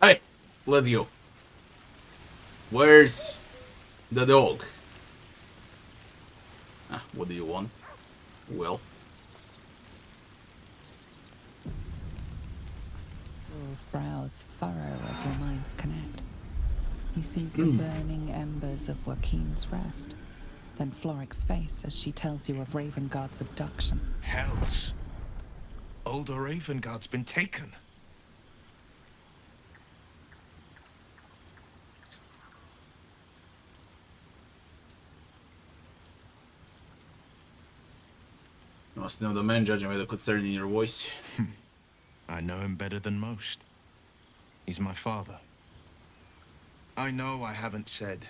Hey, let you. Where's the dog? Ah, what do you want? Well, Will's brows furrow as your minds connect. He sees the burning embers of Joaquin's rest, then Floric's face as she tells you of Ravengard's abduction. Hells. Older Ravengard's been taken. you must know the man judging by the concern in your voice. I know him better than most. He's my father. I know I haven't said.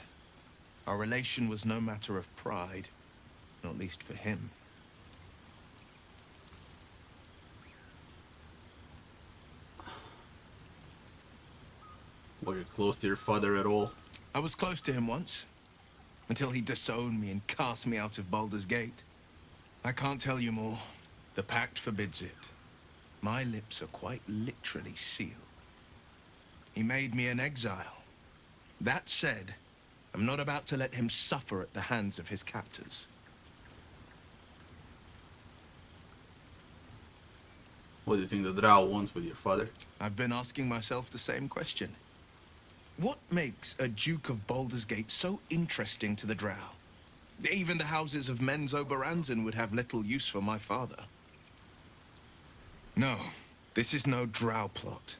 Our relation was no matter of pride, not least for him. Were you close to your father at all? I was close to him once, until he disowned me and cast me out of Baldur's Gate. I can't tell you more. The pact forbids it. My lips are quite literally sealed. He made me an exile. That said, I'm not about to let him suffer at the hands of his captors. What do you think the drow wants with your father? I've been asking myself the same question. What makes a Duke of Baldur's Gate so interesting to the drow? Even the houses of Men's Oberanzen would have little use for my father. No, this is no drow plot.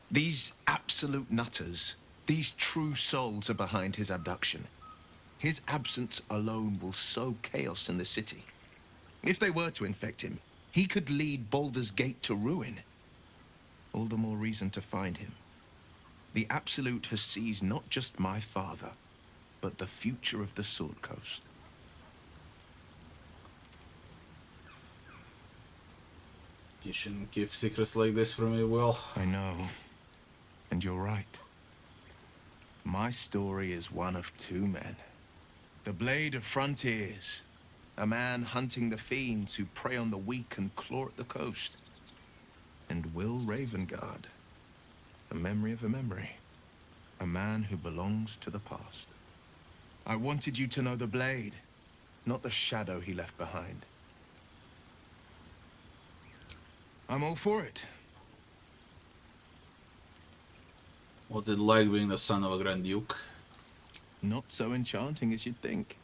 These absolute nutters, these true souls are behind his abduction. His absence alone will sow chaos in the city. If they were to infect him, he could lead Baldur's Gate to ruin. All the more reason to find him. The Absolute has seized not just my father, but the future of the Sword Coast. You shouldn't keep secrets like this from me, Will. I know, and you're right. My story is one of two men. The Blade of Frontiers, a man hunting the fiends who prey on the weak and claw at the coast. And Will Ravengard, a memory of a memory. A man who belongs to the past. I wanted you to know the Blade, not the shadow he left behind. I'm all for it. What's it like being the son of a Grand Duke? Not so enchanting as you'd think.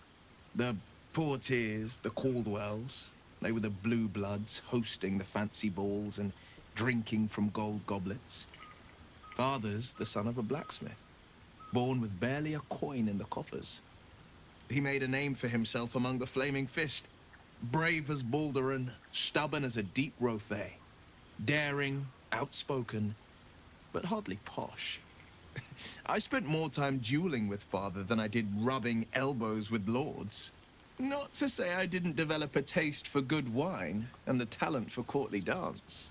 The Portiers, the Caldwells, they were the blue bloods hosting the fancy balls and drinking from gold goblets. Father's the son of a blacksmith, born with barely a coin in the coffers. He made a name for himself among the Flaming Fist. Brave as Baldur, stubborn as a deep Rothay. Daring, outspoken, but hardly posh. I spent more time dueling with father than I did rubbing elbows with lords. Not to say I didn't develop a taste for good wine and the talent for courtly dance.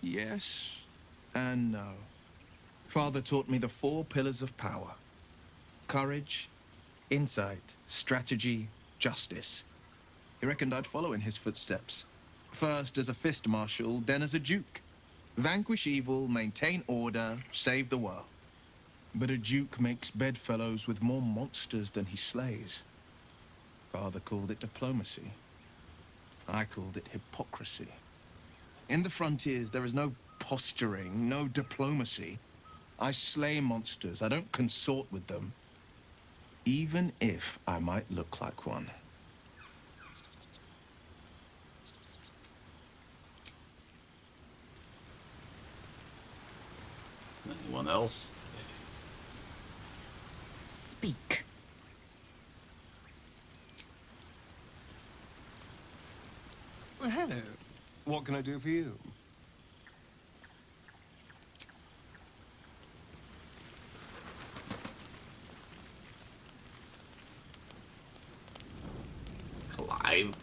Yes and no. Father taught me the 4 pillars of power. Courage, insight, strategy, justice. He reckoned I'd follow in his footsteps. First as a fist marshal, then as a duke. Vanquish evil, maintain order, save the world. But a duke makes bedfellows with more monsters than he slays. Father called it diplomacy. I called it hypocrisy. In the frontiers, there is no posturing, no diplomacy. I slay monsters. I don't consort with them. Even if I might look like one. Anyone else? Speak. Well, hello. What can I do for you? Clive?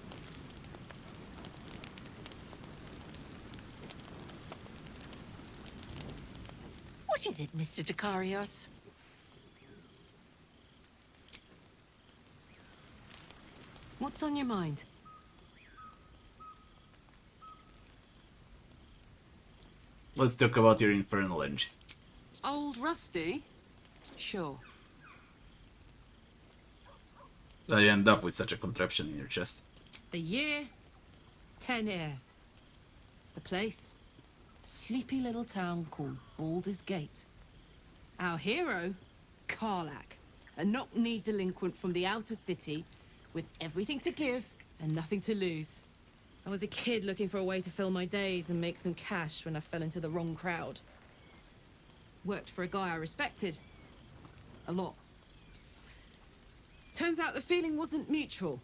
What is it, Mr. Dekarios? What's on your mind? Let's talk about your infernal engine. Old Rusty? Sure. How you end up with such a contraption in your chest? The year? 10 air. The place? Sleepy little town called Baldur's Gate. Our hero? Karlach. A knock-kneed delinquent from the outer city with everything to give and nothing to lose. I was a kid looking for a way to fill my days and make some cash when I fell into the wrong crowd. Worked for a guy I respected. A lot. Turns out the feeling wasn't mutual.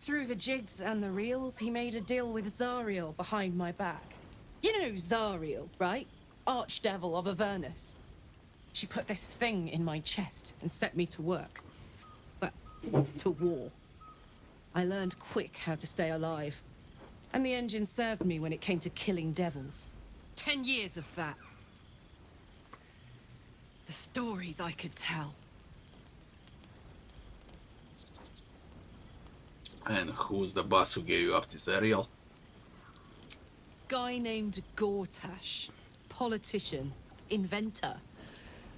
Through the jigs and the reels, he made a deal with Zariel behind my back. You know Zariel, right? Archdevil of Avernus. She put this thing in my chest and set me to work. But to war. I learned quick how to stay alive. And the engine served me when it came to killing devils. 10 years of that. The stories I could tell. And who's the boss who gave you up to Zariel? Guy named Gortash. Politician. Inventor.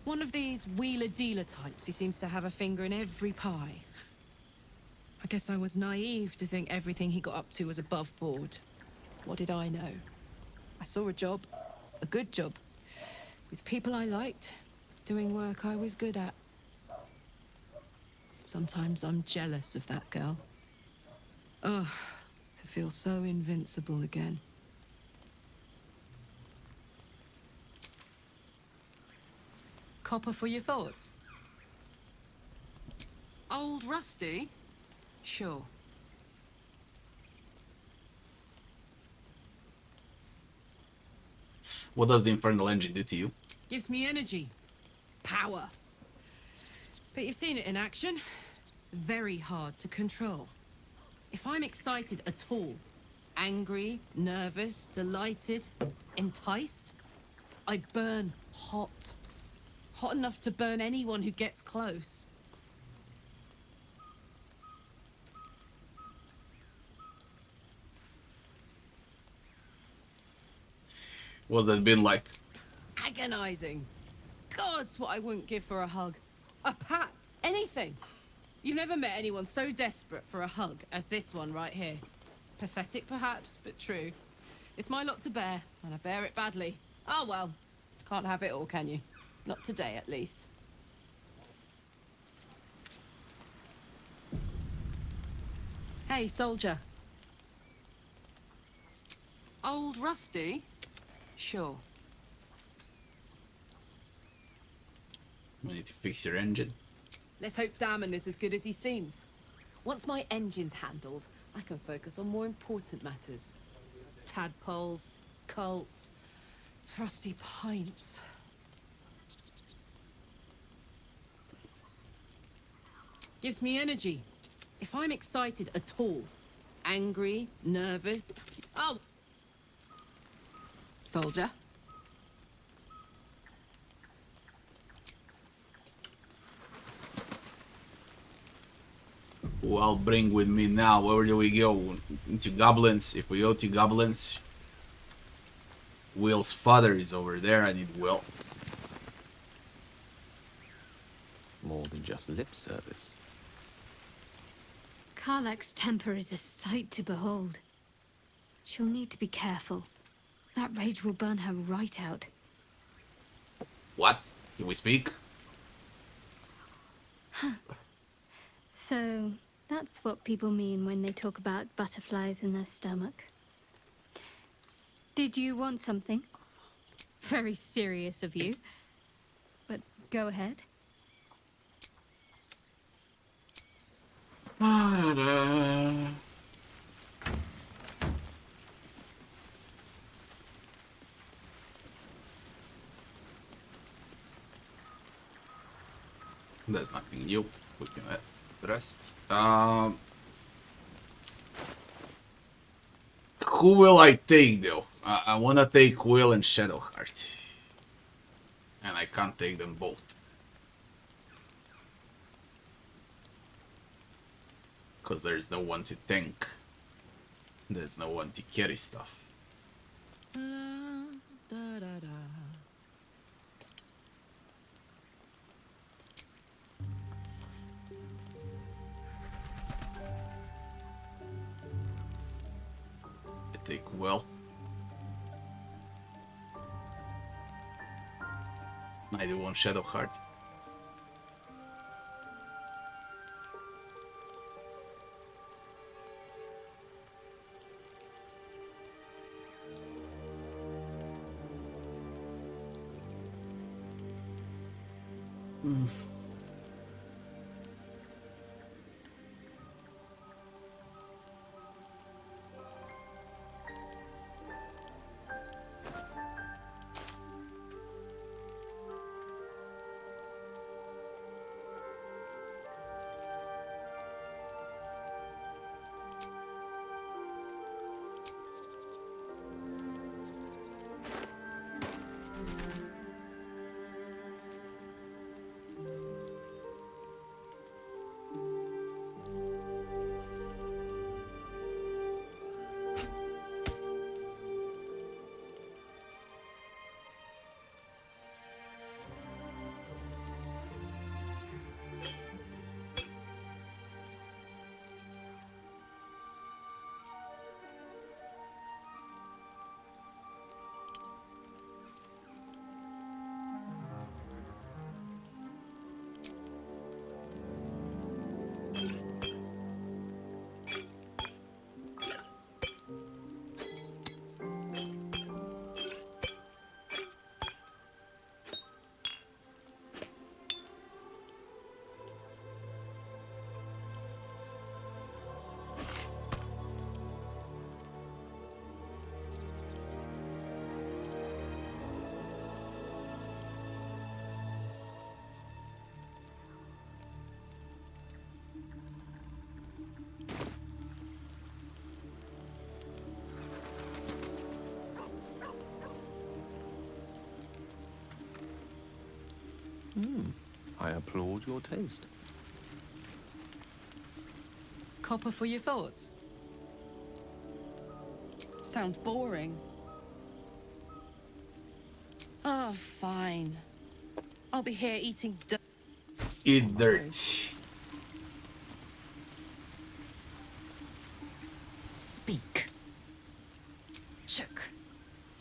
One of these wheeler-dealer types who seems to have a finger in every pie. I guess I was naive to think everything he got up to was above board. What did I know? I saw a job. A good job. With people I liked. Doing work I was good at. Sometimes I'm jealous of that girl. Ugh, to feel so invincible again. Copper for your thoughts? Old Rusty? Sure. What does the infernal engine do to you? Gives me energy. Power. But you've seen it in action. Very hard to control. If I'm excited at all, angry, nervous, delighted, enticed, I burn hot. Hot enough to burn anyone who gets close. What's that been like? Agonizing. God's what I wouldn't give for a hug. A pat. Anything. You've never met anyone so desperate for a hug as this one right here. Pathetic perhaps, but true. It's my lot to bear, and I bear it badly. Oh well. Can't have it all, can you? Not today, at least. Hey, soldier. Old Rusty? Sure. You need to fix your engine. Let's hope Damon is as good as he seems. Once my engine's handled, I can focus on more important matters. Tadpoles, cults, frosty pints. Gives me energy. If I'm excited at all, angry, nervous... Oh! Soldier? Who I'll bring with me now? Where do we go? Into goblins. If we go to goblins, Will's father is over there. I need Will. More than just lip service. Karlach's temper is a sight to behold. She'll need to be careful. That rage will burn her right out. What? Can we speak? So, that's what people mean when they talk about butterflies in their stomach. Did you want something? Very serious of you. But go ahead. There's nothing new. We can rest. Who will I take though? I wanna take Will and Shadowheart. And I can't take them both. Because there's no one to tank. There's no one to carry stuff. I take well. I do one Shadow Heart. I applaud your taste. Copper for your thoughts? Sounds boring. Oh, fine. I'll be here eating dirt. Eat dirt. Speak. Chook,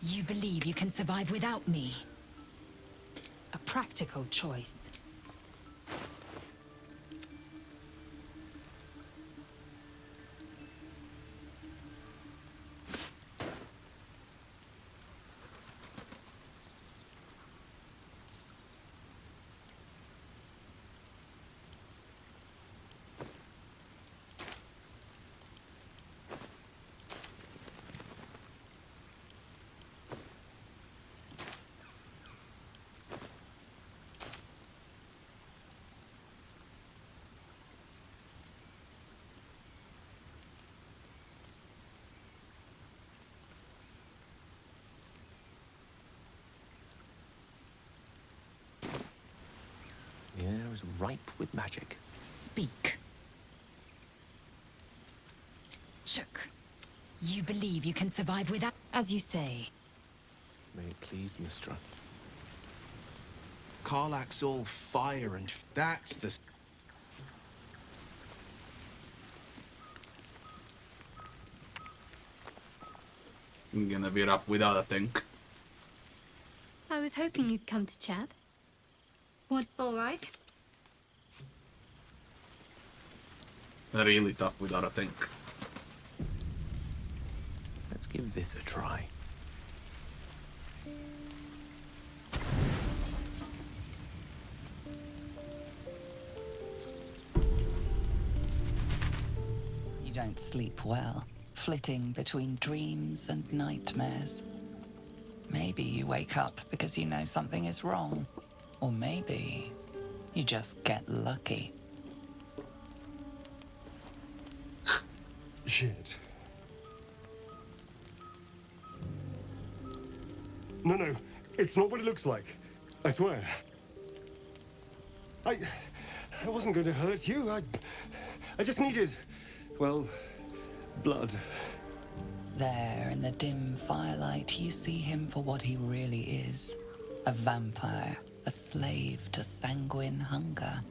you believe you can survive without me? A practical choice. The air is ripe with magic. Speak. Chook, you believe you can survive without... As you say. May it please, Mistra. Karlach's all fire and that's the... I'm gonna beat up without a tank. I was hoping you'd come to chat. What, all right? Really tough without a tank. Let's give this a try. You don't sleep well, flitting between dreams and nightmares. Maybe you wake up because you know something is wrong. Or maybe you just get lucky. Shit. No, it's not what it looks like. I swear. I wasn't going to hurt you. I just needed, well, blood. There, in the dim firelight, you see him for what he really is. A vampire, a slave to sanguine hunger.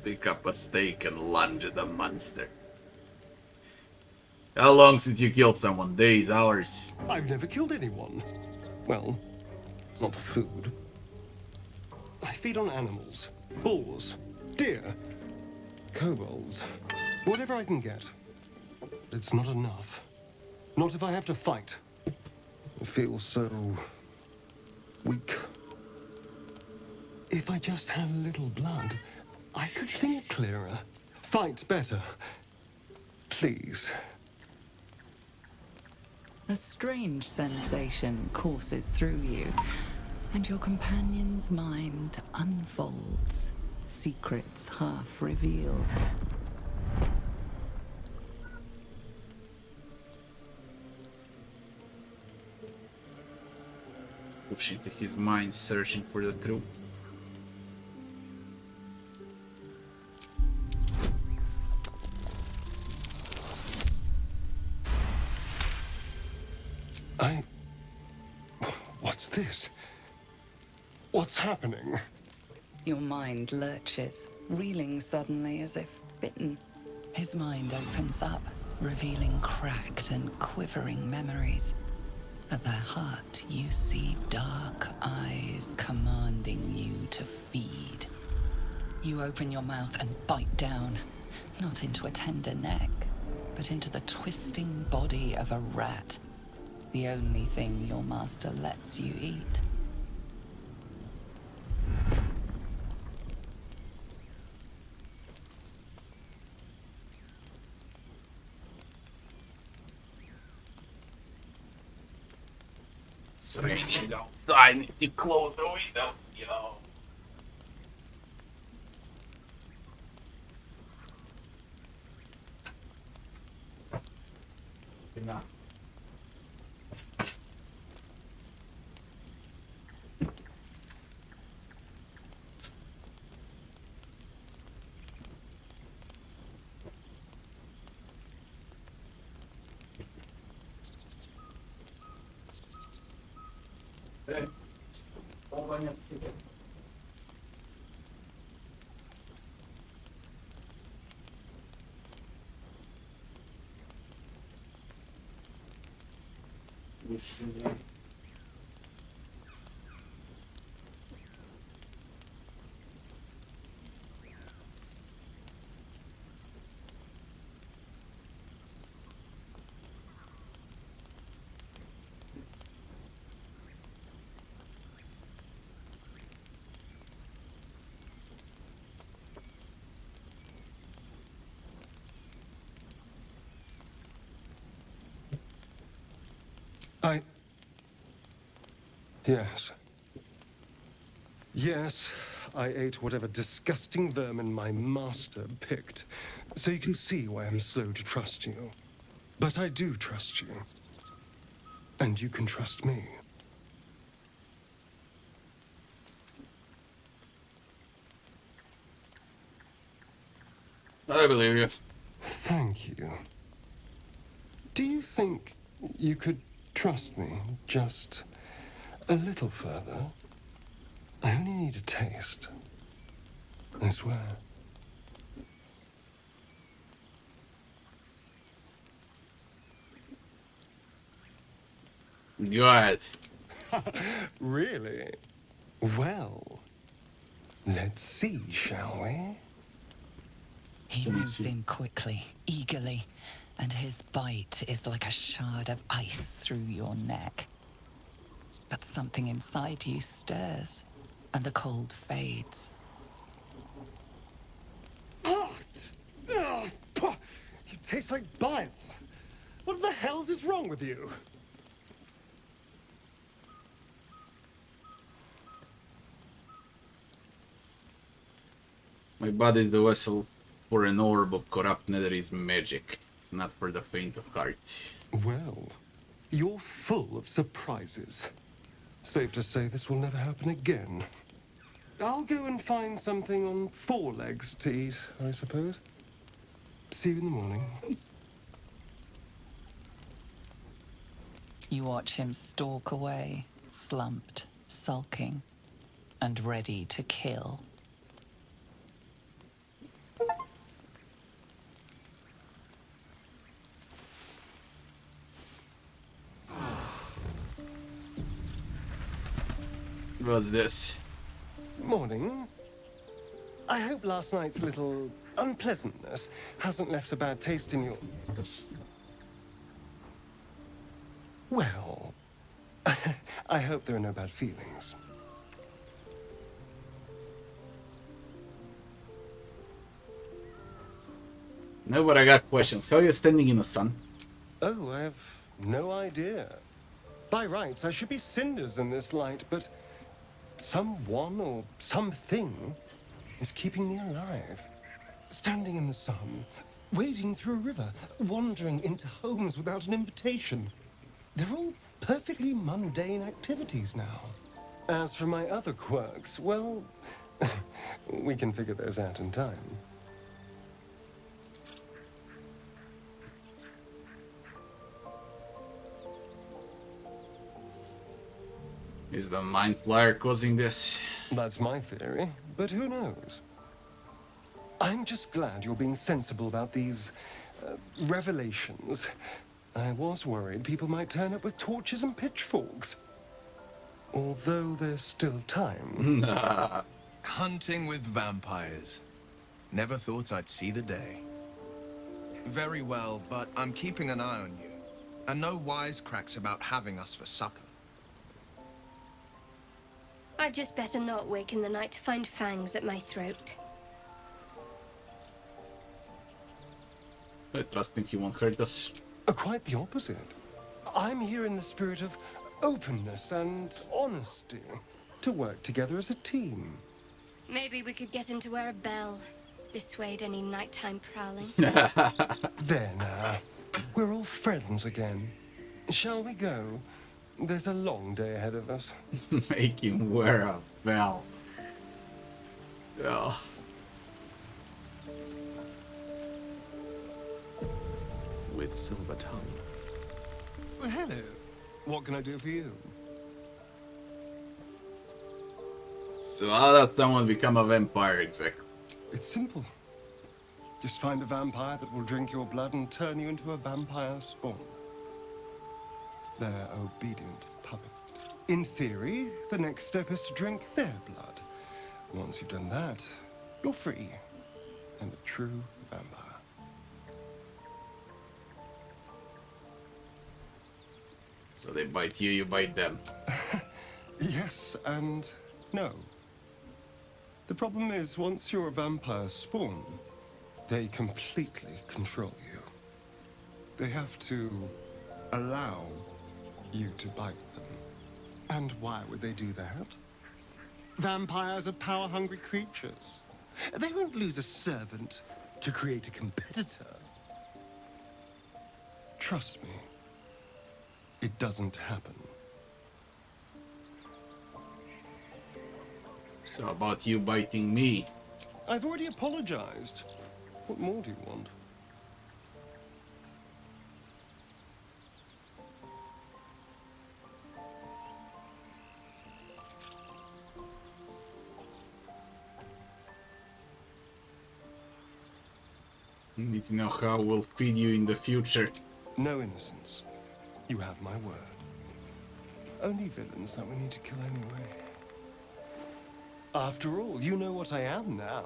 Pick up a stake and lunge at the monster. How long since you killed someone? Days, hours? I've never killed anyone. Well, not for food. I feed on animals. Bulls, deer, kobolds, whatever I can get. It's not enough. Not if I have to fight. I feel so weak. If I just had a little blood, I could think clearer, fight better. Please. A strange sensation courses through you, and your companion's mind unfolds, secrets half revealed. Push into his mind, searching for the truth. What's this? What's happening? Your mind lurches, reeling suddenly as if bitten. His mind opens up, revealing cracked and quivering memories. At their heart, you see dark eyes commanding you to feed. You open your mouth and bite down, not into a tender neck, but into the twisting body of a rat, the only thing your master lets you eat. It's raining outside, I need to close the windows, you know. Enough. Yes. Yes, I ate whatever disgusting vermin my master picked, so you can see why I'm slow to trust you. But I do trust you. And you can trust me. I believe you. Thank you. Do you think you could trust me just a little further? I only need a taste. I swear. Go ahead. Really? Well, let's see, shall we? He moves in quickly, eagerly, and his bite is like a shard of ice through your neck. But something inside you stirs, and the cold fades. You taste like bile. What the hell's is wrong with you? My body is the vessel for an orb of corrupt netherese magic, not for the faint of heart. Well, You're full of surprises. Safe to say this will never happen again. I'll go and find something on 4 legs to eat, I suppose. See you in the morning. You watch him stalk away, slumped, sulking, and ready to kill. What's this? Morning. I hope last night's little unpleasantness hasn't left a bad taste in your... Well, I hope there are no bad feelings. No, but I got questions. How are you standing in the sun? Oh, I have no idea. By rights, I should be cinders in this light, but someone or something is keeping me alive. Standing in the sun, wading through a river, wandering into homes without an invitation. They're all perfectly mundane activities now. As for my other quirks, well, we can figure those out in time. Is the mind flyer causing this? That's my theory, but who knows? I'm just glad you're being sensible about these revelations. I was worried people might turn up with torches and pitchforks. Although there's still time. Hunting with vampires. Never thought I'd see the day. Very well, but I'm keeping an eye on you. And no wisecracks about having us for supper. I'd just better not wake in the night to find fangs at my throat. I trust him, he won't hurt us. Quite the opposite. I'm here in the spirit of openness and honesty, to work together as a team. Maybe we could get him to wear a bell. Dissuade any nighttime prowling. There now. We're all friends again. Shall we go? There's a long day ahead of us. Make him wear a bell. Oh. With silver tongue. Well, hello. What can I do for you? So how does someone become a vampire exactly? It's simple. Just find a vampire that will drink your blood and turn you into a vampire spawn. Their obedient puppet. In theory, the next step is to drink their blood. Once you've done that, you're free. And a true vampire. So they bite you, you bite them. Yes and no. The problem is, once you're a vampire spawn, they completely control you. They have to allow you to bite them. And why would they do that? Vampires are power-hungry creatures. They won't lose a servant to create a competitor. Trust me, it doesn't happen. So about you biting me? I've already apologized. What more do you want? Need to know how we'll feed you in the future. No innocence. You have my word. Only villains that we need to kill anyway. After all, you know what I am now.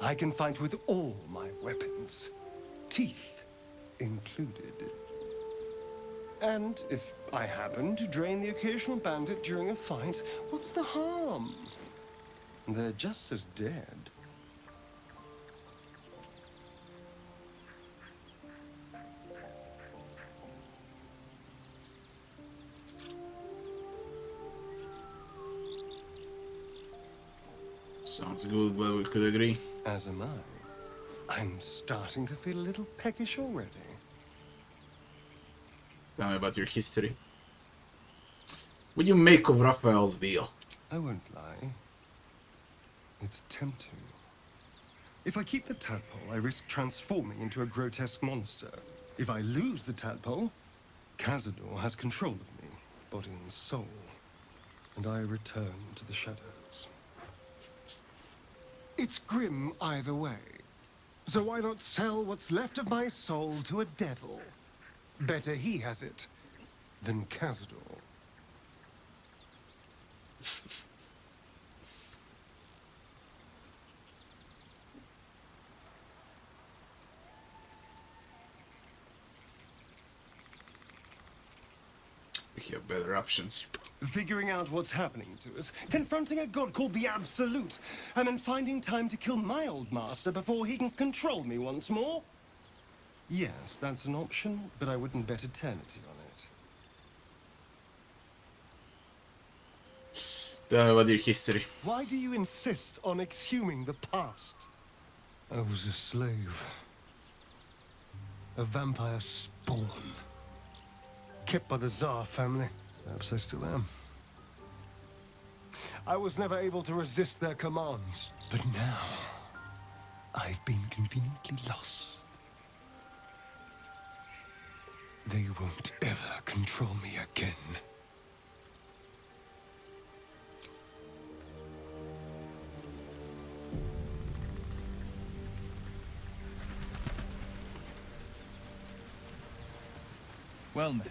I can fight with all my weapons. Teeth included. And if I happen to drain the occasional bandit during a fight, what's the harm? They're just as dead. Sounds good, but we could agree. As am I. I'm starting to feel a little peckish already. Tell me about your history. What do you make of Raphael's deal? I won't lie. It's tempting. If I keep the tadpole, I risk transforming into a grotesque monster. If I lose the tadpole, Cazador has control of me, body and soul, and I return to the shadows. It's grim either way. So why not sell what's left of my soul to a devil? Better he has it than Cazador. We have better options. Figuring out what's happening to us, confronting a god called the Absolute, and then finding time to kill my old master before he can control me once more? Yes, that's an option, but I wouldn't bet eternity on it. Tell me about your history. Why do you insist on exhuming the past? I was a slave. A vampire spawn. Kept by the Tsar family. Perhaps I still am. I was never able to resist their commands. But now, I've been conveniently lost. They won't ever control me again. Well met.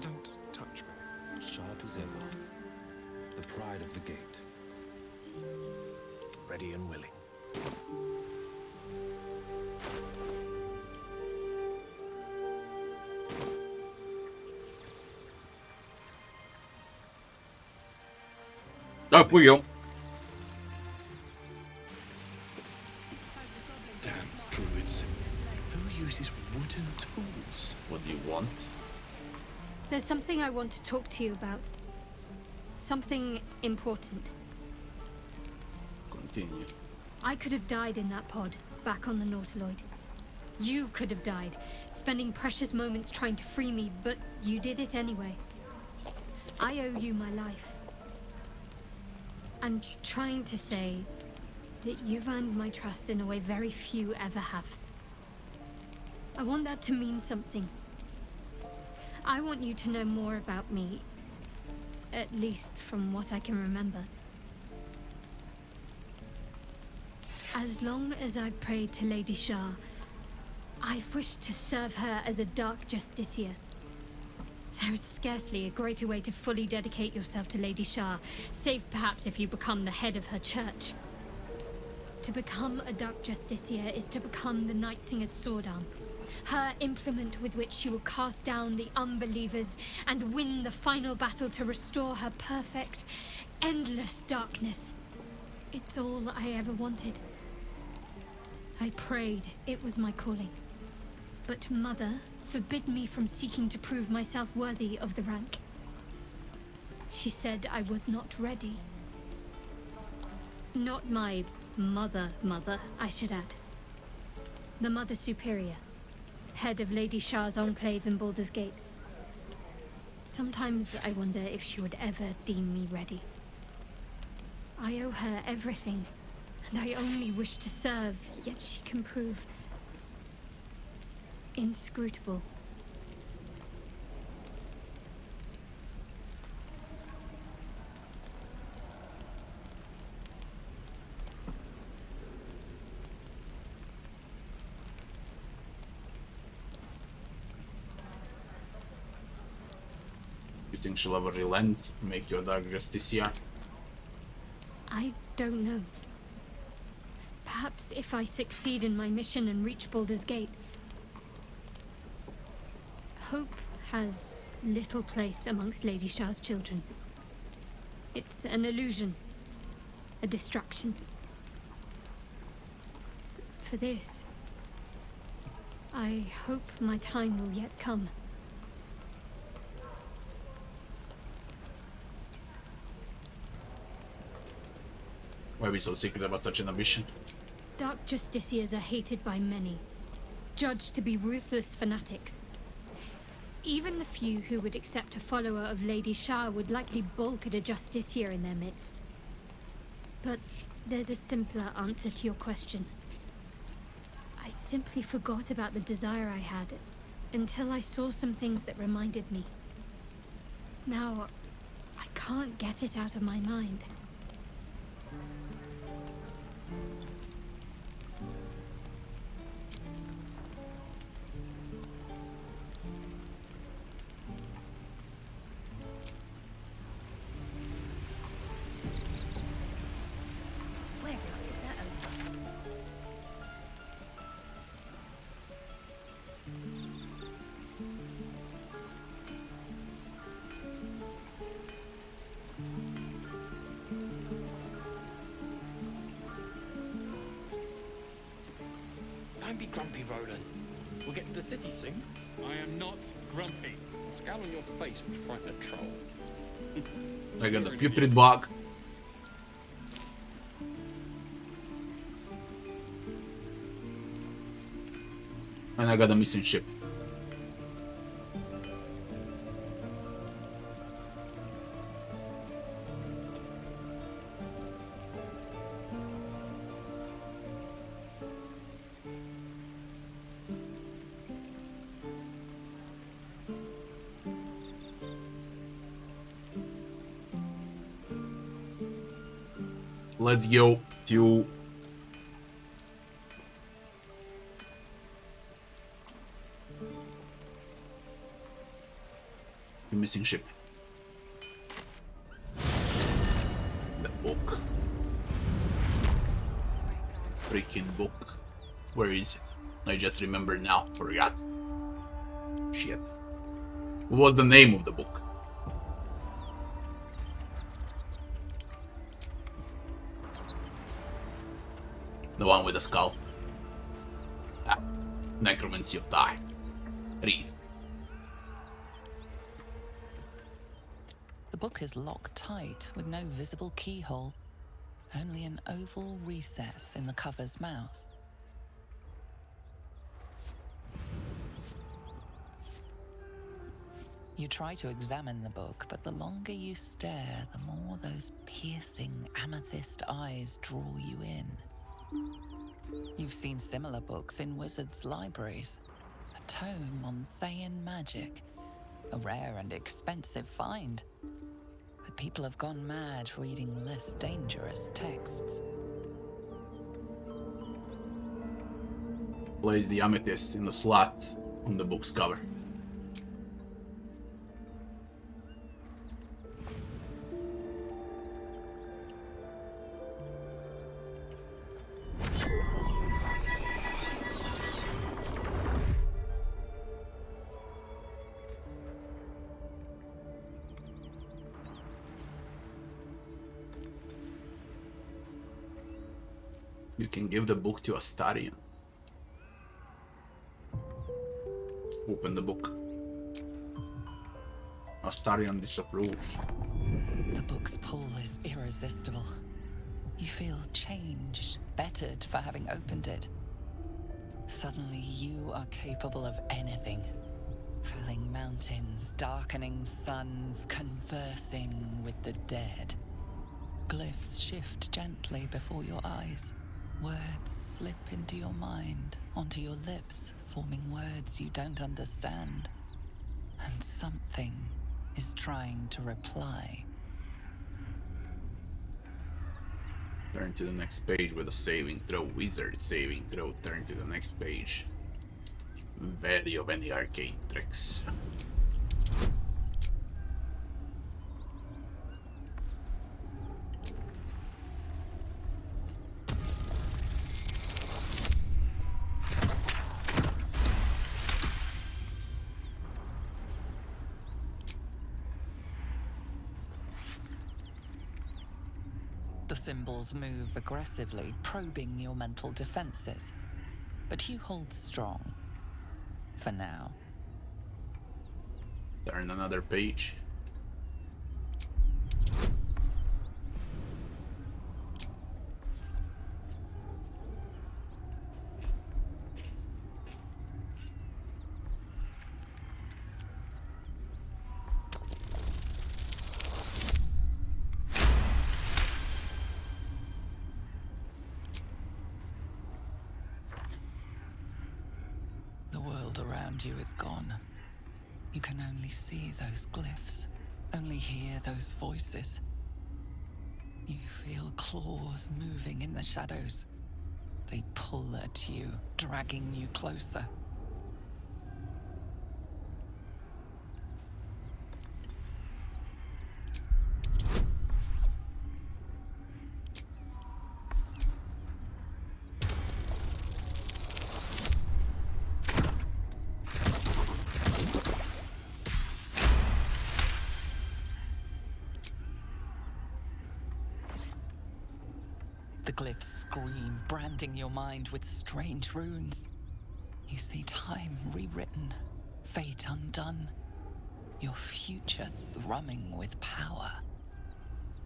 Don't touch me. Sharp as ever. The pride of the gate. Ready and willing. Up we go. Damn druids. Who uses wooden tools? What do you want? There's something I want to talk to you about. Something important. Continue. I could have died in that pod, back on the Nautiloid. You could have died, spending precious moments trying to free me, but you did it anyway. I owe you my life. I'm trying to say that you've earned my trust in a way very few ever have. I want that to mean something. I want you to know more about me, at least from what I can remember. As long as I've prayed to Lady Shah, I've wished to serve her as a dark justiciar. There is scarcely a greater way to fully dedicate yourself to Lady Shah, save perhaps if you become the head of her church. To become a dark justiciar is to become the Night Singer's sword arm, her implement with which she will cast down the unbelievers and win the final battle to restore her perfect, endless darkness. It's all I ever wanted. I prayed it was my calling. But Mother forbid me from seeking to prove myself worthy of the rank. She said I was not ready. Not my mother, I should add. The Mother Superior, head of Lady Shah's enclave in Baldur's Gate. Sometimes I wonder if she would ever deem me ready. I owe her everything, and I only wish to serve, yet she can prove inscrutable. You think she'll ever relent, make you a dark justiciar? I don't know. Perhaps if I succeed in my mission and reach Baldur's Gate. Hope has little place amongst Lady Shah's children. It's an illusion, a distraction. For this, I hope my time will yet come. Why are we so secret about such an ambition? Dark Justiciars are hated by many, judged to be ruthless fanatics. Even the few who would accept a follower of Lady Shah would likely balk at a Justiciar in their midst. But there's a simpler answer to your question. I simply forgot about the desire I had until I saw some things that reminded me. Now, I can't get it out of my mind. Don't be grumpy, Roland. We'll get to the city soon. I am not grumpy. The scowl on your face would frighten a troll. I got the putrid bug. And I got a missing ship. Let's go to the missing ship. The book. Freaking book. Where is it? I just remembered now. Forgot. Shit. What was the name of the book? The one with the skull. Ah, Necromancy of Time. Read. The book is locked tight with no visible keyhole, only an oval recess in the cover's mouth. You try to examine the book, but the longer you stare, the more those piercing amethyst eyes draw you in. You've seen similar books in wizards' libraries. A tome on Thayan magic, a rare and expensive find. But people have gone mad reading less dangerous texts. Place the amethyst in the slot on the book's cover. You can give the book to Astarion. Open the book. Astarion disapproves. The book's pull is irresistible. You feel changed, bettered for having opened it. Suddenly you are capable of anything. Felling mountains, darkening suns, conversing with the dead. Glyphs shift gently before your eyes. Words slip into your mind, onto your lips, forming words you don't understand. And something is trying to reply. Turn to the next page with a saving throw. Wizard saving throw. Turn to the next page. Vary of any arcane tricks. The symbols move aggressively, probing your mental defenses. But you hold strong. For now. Turn another page. The world around you is gone. You can only see those glyphs, only hear those voices. You feel claws moving in the shadows. They pull at you, dragging you closer. The glyphs scream, branding your mind with strange runes. You see time rewritten, fate undone, your future thrumming with power.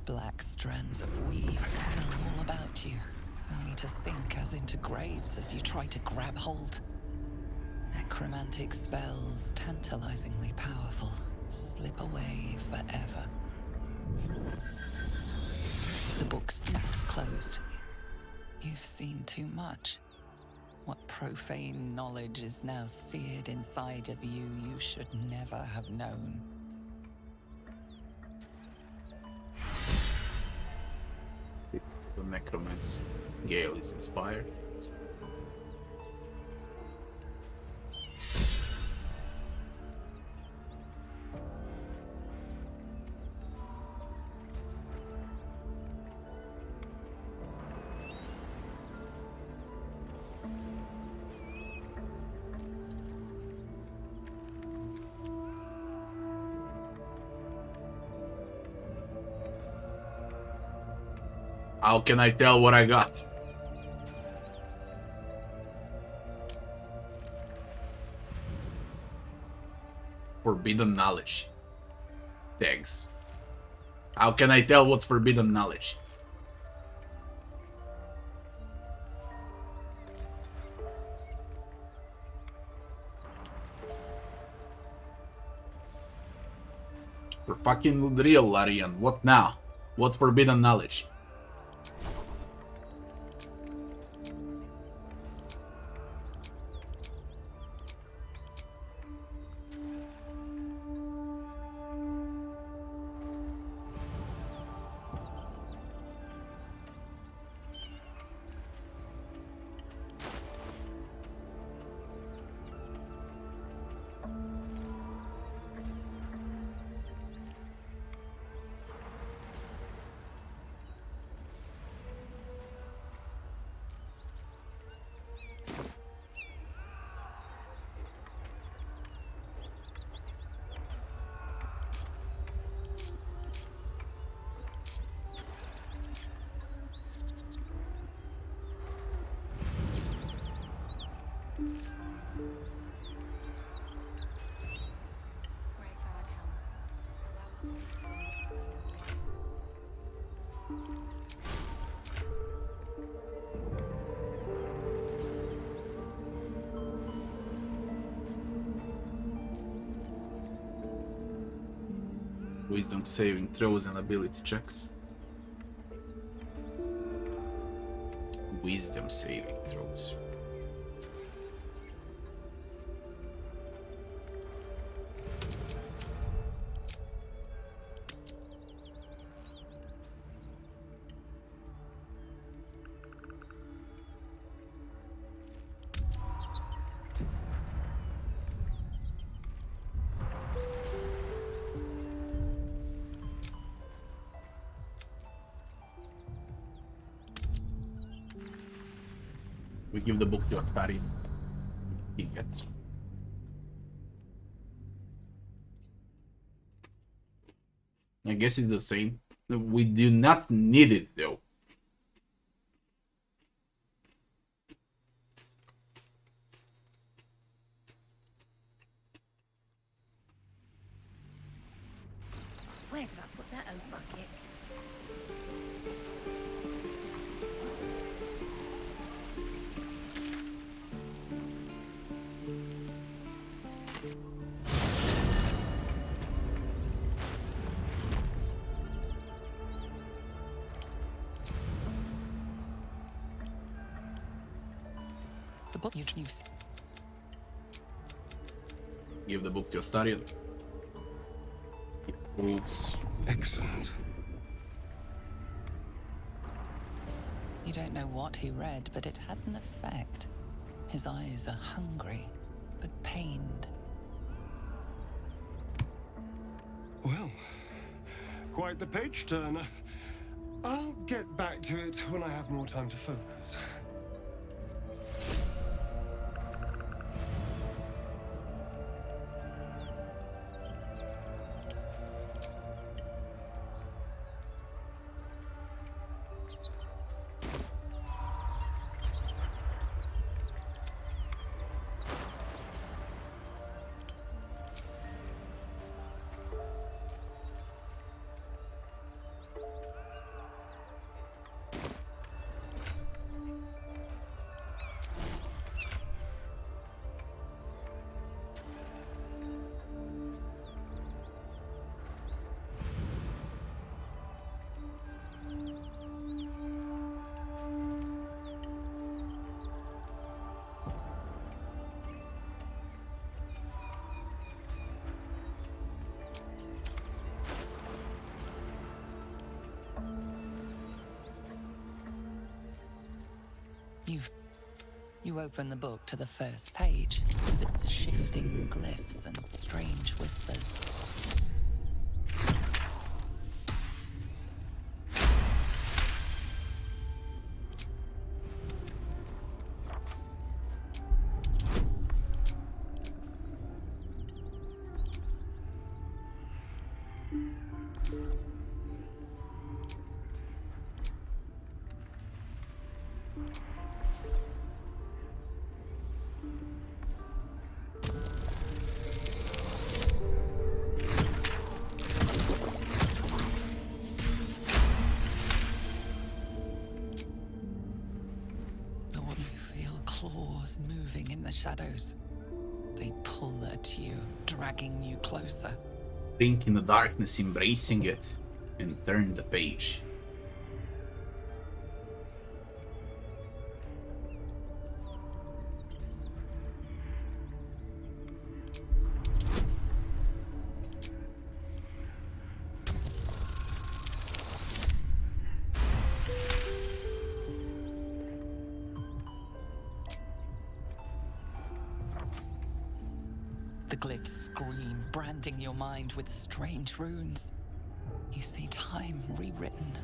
Black strands of weave curl all about you, only to sink as into graves as you try to grab hold. Necromantic spells, tantalizingly powerful, slip away forever. The book snaps closed. You've seen too much. What profane knowledge is now seared inside of you should never have known. The necromancer Gale is inspired. How can I tell what I got? Forbidden knowledge. Tags. How can I tell what's forbidden knowledge? For fucking real, Larian. What now? What's forbidden knowledge? Wisdom saving throws and ability checks. Wisdom saving throws. We give the book to Astari. He gets. I guess it's the same. We do not need it though. Where did I put that oak bucket? The book you use. Give the book to Astarion. Oops. Excellent. You don't know what he read, but it had an effect. His eyes are hungry, but pained. Well, quite the page turner. I'll get back to it when I have more time to focus. You open the book to the first page, with its shifting glyphs and strange whispers. Moving in the shadows. They pull at you, dragging you closer. Blink in the darkness, embracing it, and turn the page. The glyphs scream, branding your mind with strange runes. You see time rewritten.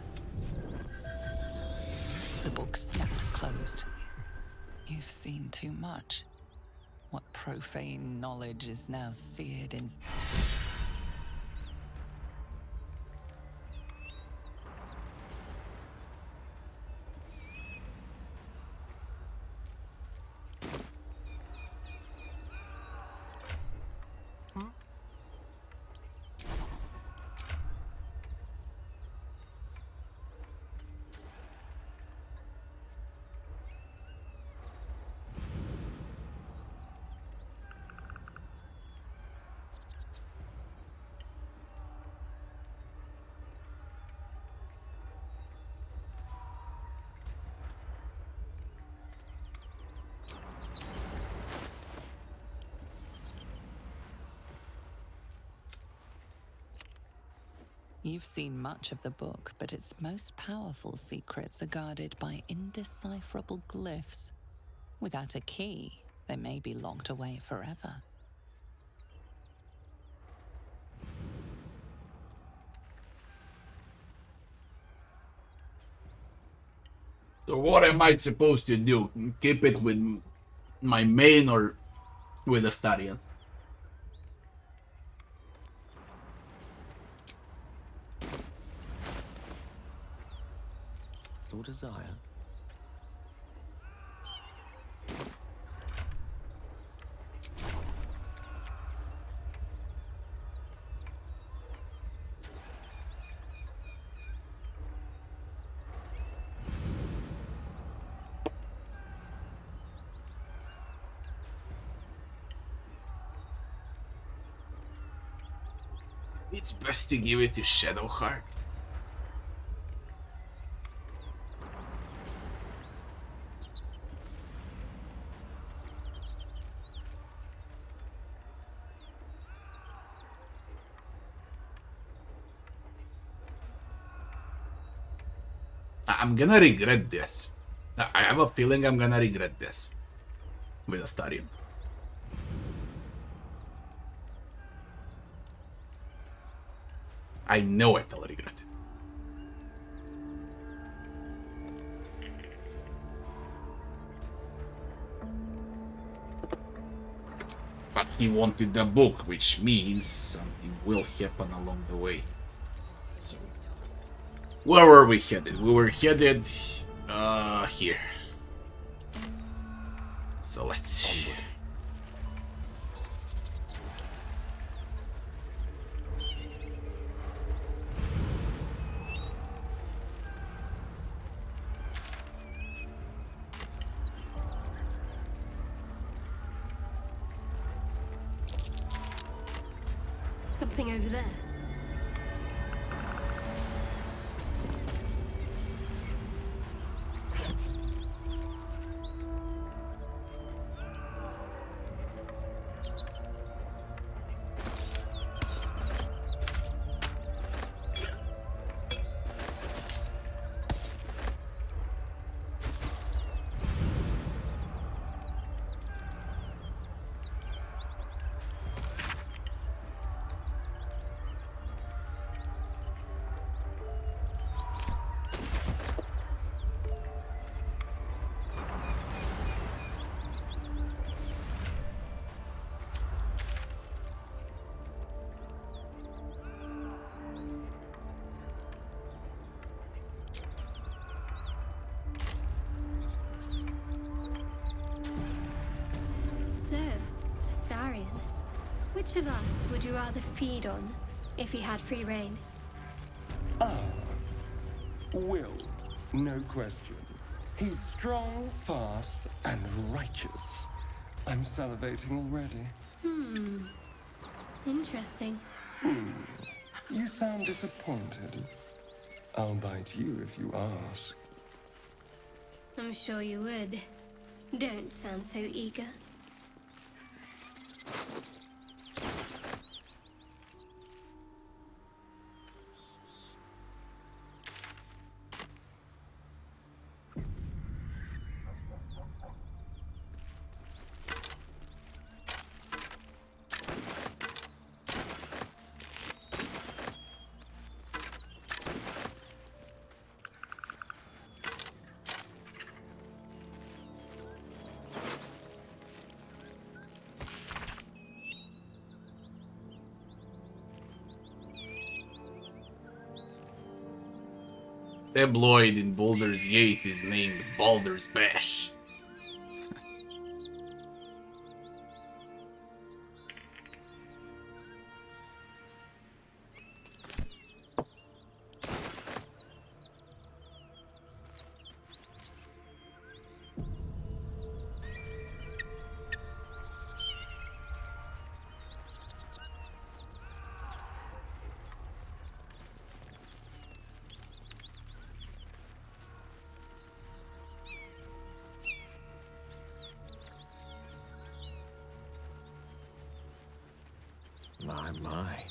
The book snaps closed. You've seen too much. What profane knowledge is now seared in... You've seen much of the book, but its most powerful secrets are guarded by indecipherable glyphs. Without a key, they may be locked away forever. So what am I supposed to do? Keep it with my main or with Astarion? Your desire. It's best to give it to Shadowheart. I'm gonna regret this. I have a feeling I'm gonna regret this with Astarion. I know I'll regret it. But he wanted the book, which means something will happen along the way. So, where were we headed? We were headed here. So let's see. Something over there. So, Astarion, which of us would you rather feed on if he had free reign? Will, no question. He's strong, fast, and righteous. I'm salivating already. Interesting. You sound disappointed. I'll bite you if you ask. I'm sure you would. Don't sound so eager. Tabloid in Baldur's Gate is named Baldur's Bash. My.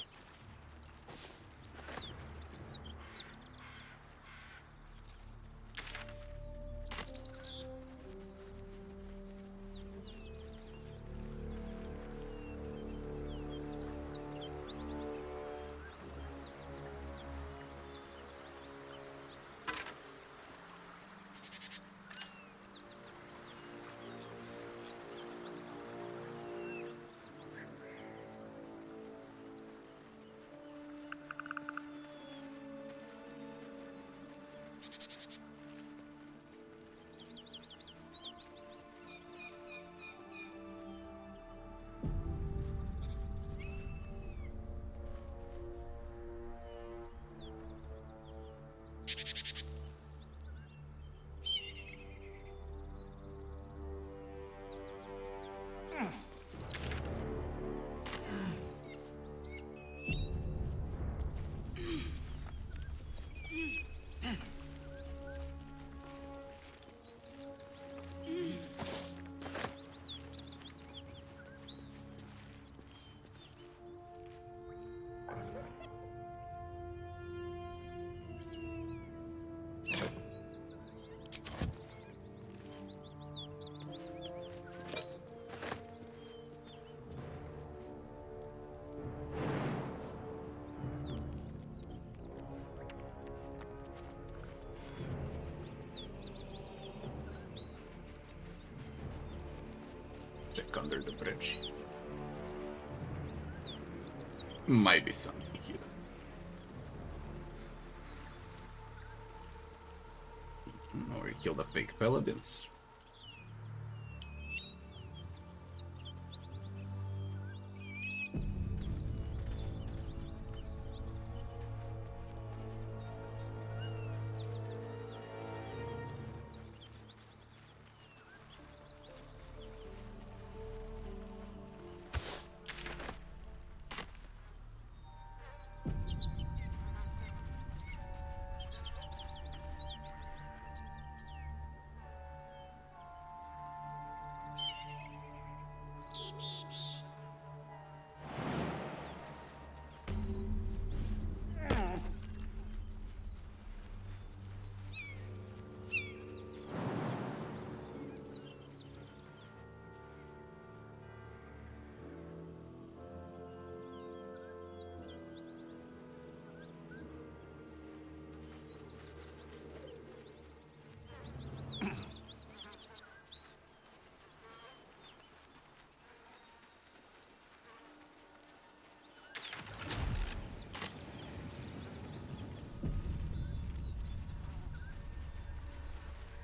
check under the bridge. Might be something here. Or you kill the fake paladins.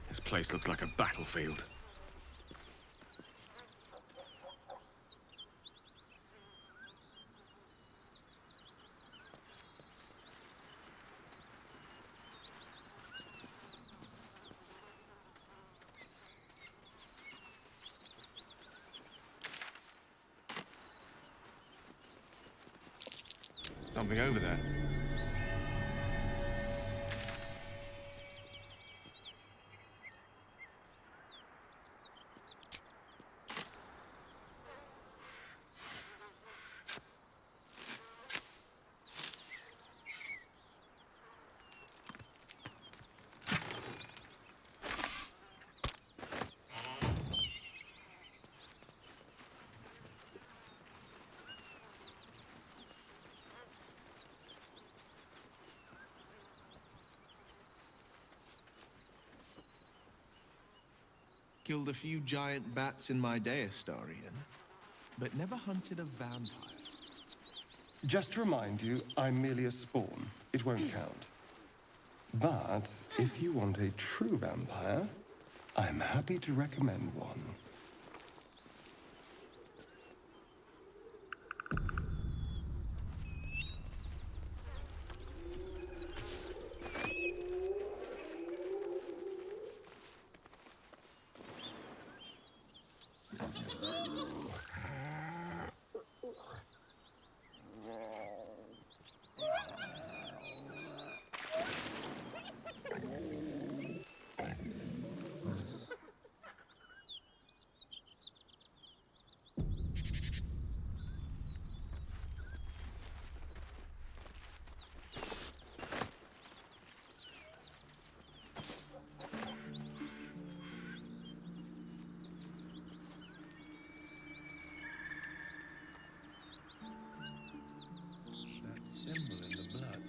This place looks like a battlefield. Something over there. Killed a few giant bats in my day, Astarion, but never hunted a vampire. Just to remind you, I'm merely a spawn. It won't count. But if you want a true vampire, I'm happy to recommend one. Symbol in the blood.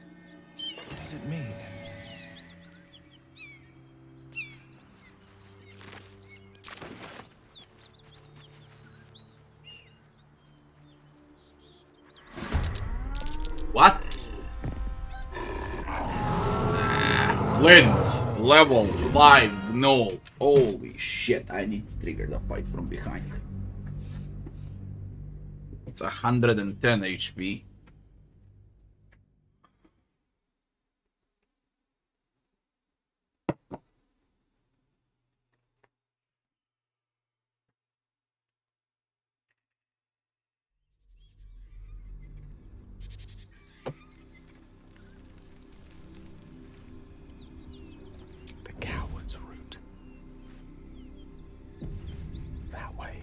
What does it mean? What? Flint, level 5, no. Holy shit, I need to trigger the fight from behind. It's 110 HP. Coward's route. That way.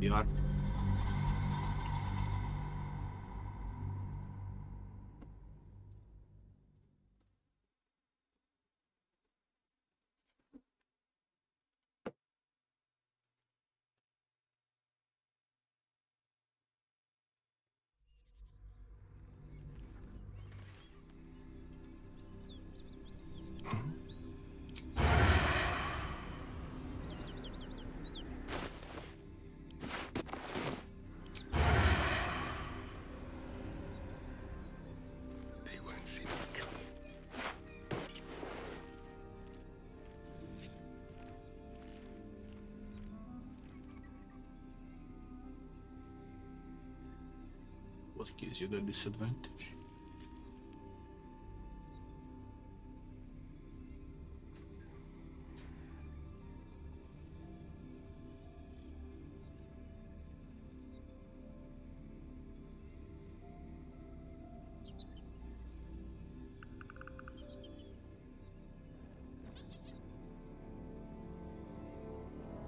PR. They won't see me coming. What gives you the disadvantage?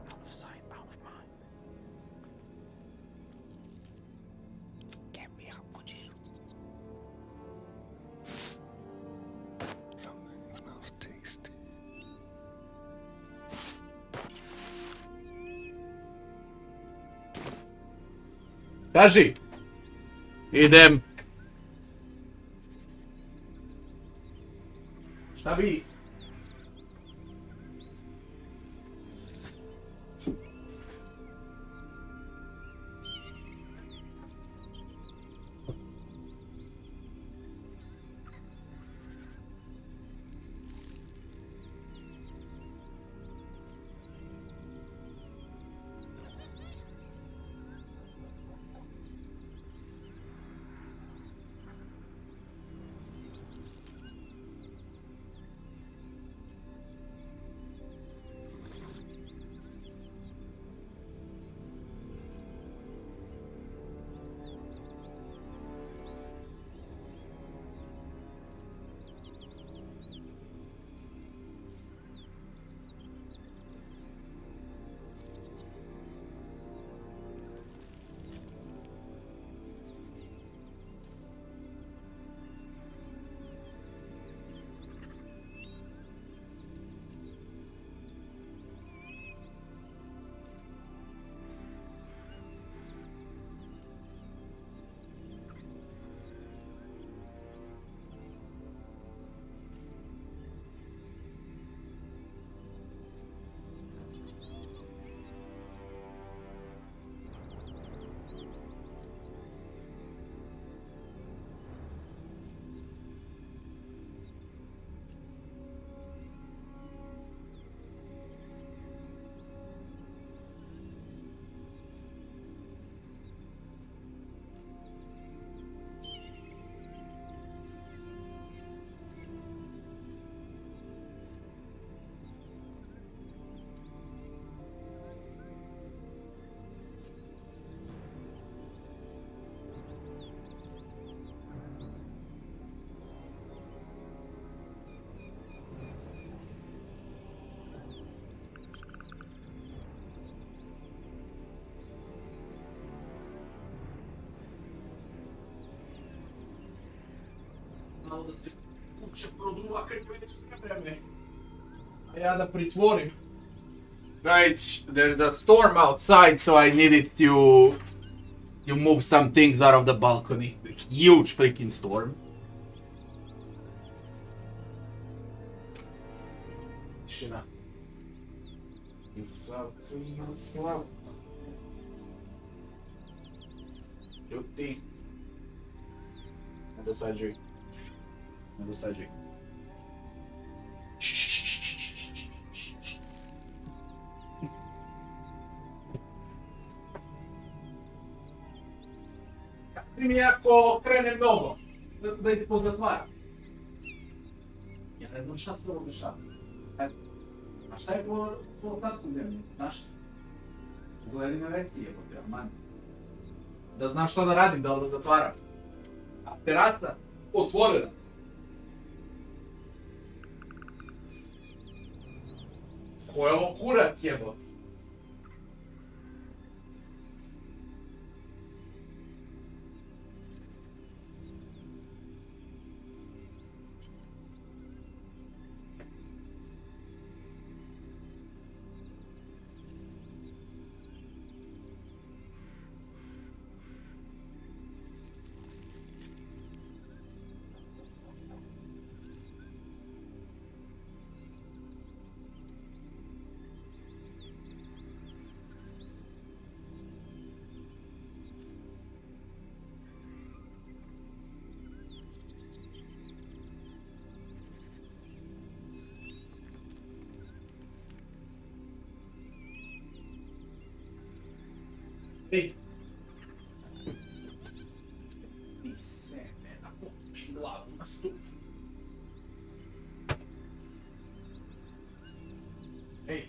Out of sight, out of mind. Get me up, would you? Something smells tasty. Kaži! Idem! Šta bi? Malo da se kuća produva kad je već vreme. A ja da pritvorim. Guys, there's a storm outside, so I needed to move some things out of the balcony. Huge freaking storm. Tišina. Juslav. Ljuti. Ne dosađuj. Ne dosađuj. Mi ako krene mnogo, da ih pozatvaram. Ja ne znam šta se ovo dešava. A šta je po tatku zemlji? Znaš? Gledaj me vesti jebote, aman. Da znam šta da radim, da li da zatvaram. A terasa otvorena. Ko je ovo kurac jebote? Ej. Ti se ne napomi glavu na stup. Ej.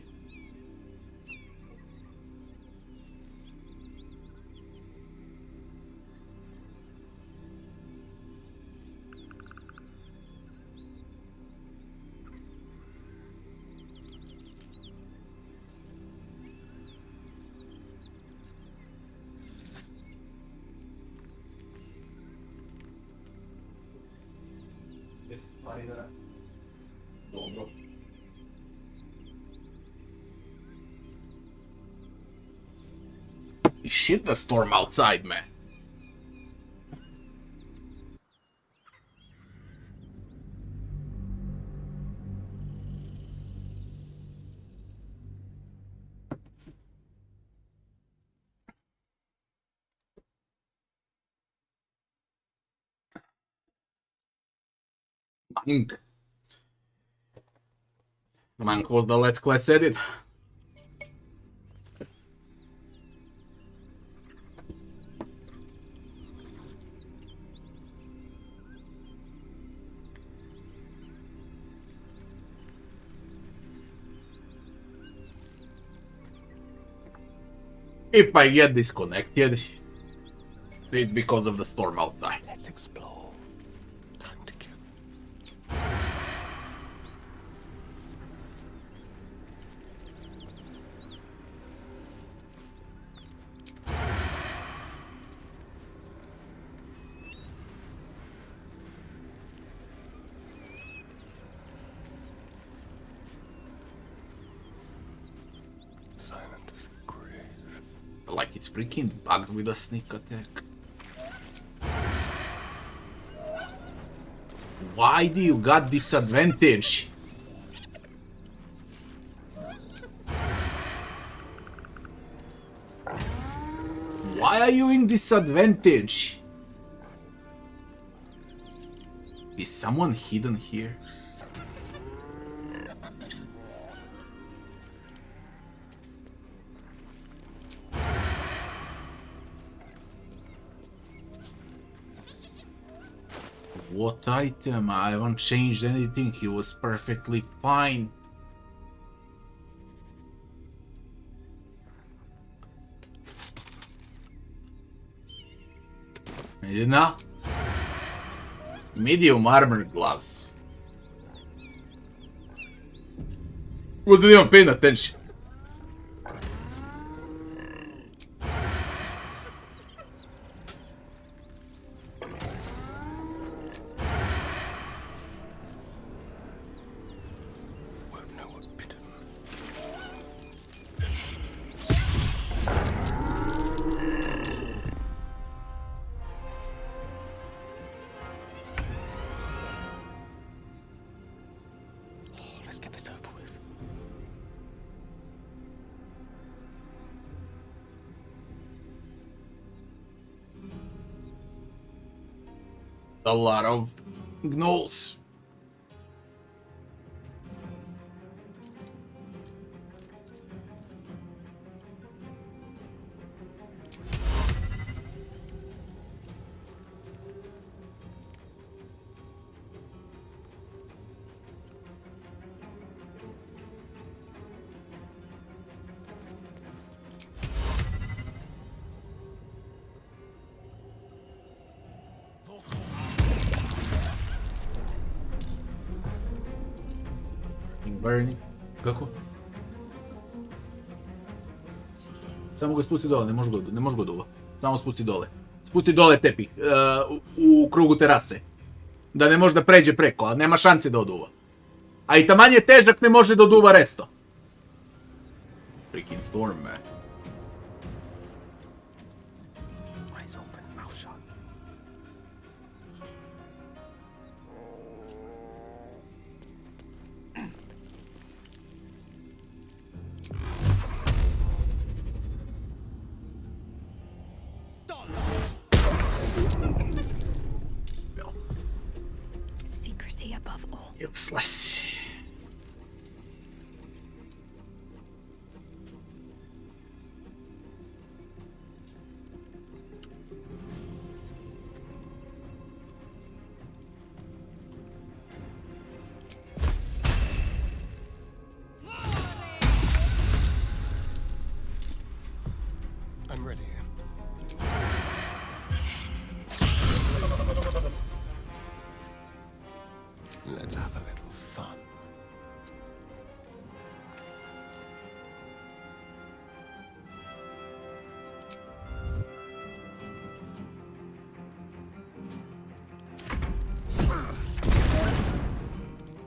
Gdje se stvari da radi? Dobro. Shit the storm outside, man. Monk was the last class edit. If I get disconnected, it's because of the storm outside. Let's explore. Time to kill. Silent as the grave. Like it's freaking bugged with a sneak attack. Why do you got disadvantage? Why are you in disadvantage? Is someone hidden here? What item? I haven't changed anything. He was perfectly fine. You know? Medium armor gloves. Wasn't even paying attention. Won't know what bit him. Oh, let's get this over with. A lot of gnolls. Burning. Kako? Samo ga spusti dole, ne može go duva. Samo spusti dole. Spusti dole tepih, u krugu terase. Da ne može da pređe preko, a nema šanse da oduva. A i taman je težak, ne može da oduva resto. Freaking storm, man. Eyes open, mouth shut. Secrecy above all. Useless. I'm ready. Let's have a little fun.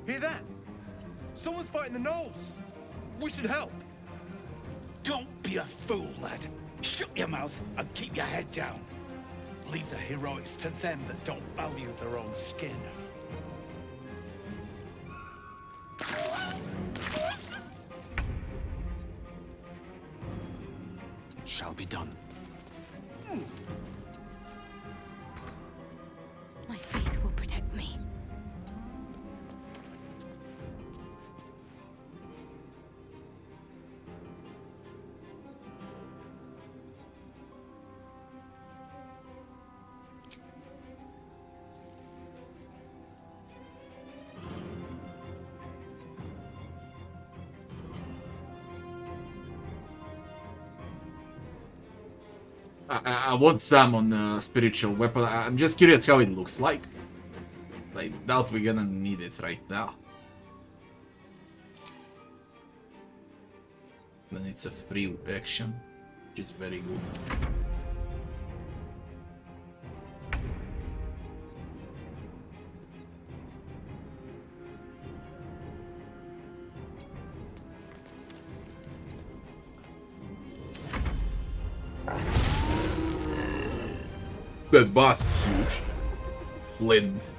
Hear that? Someone's fighting the gnolls. We should help. Don't be a fool, lad. Shut your mouth and keep your head down. Leave the heroics to them that don't value their own skin. It shall be done. My faith will protect me. I want some on spiritual weapon. I'm just curious how it looks like. I doubt we're gonna need it right now. Then it's a free action, which is very good. That boss is huge. Flint.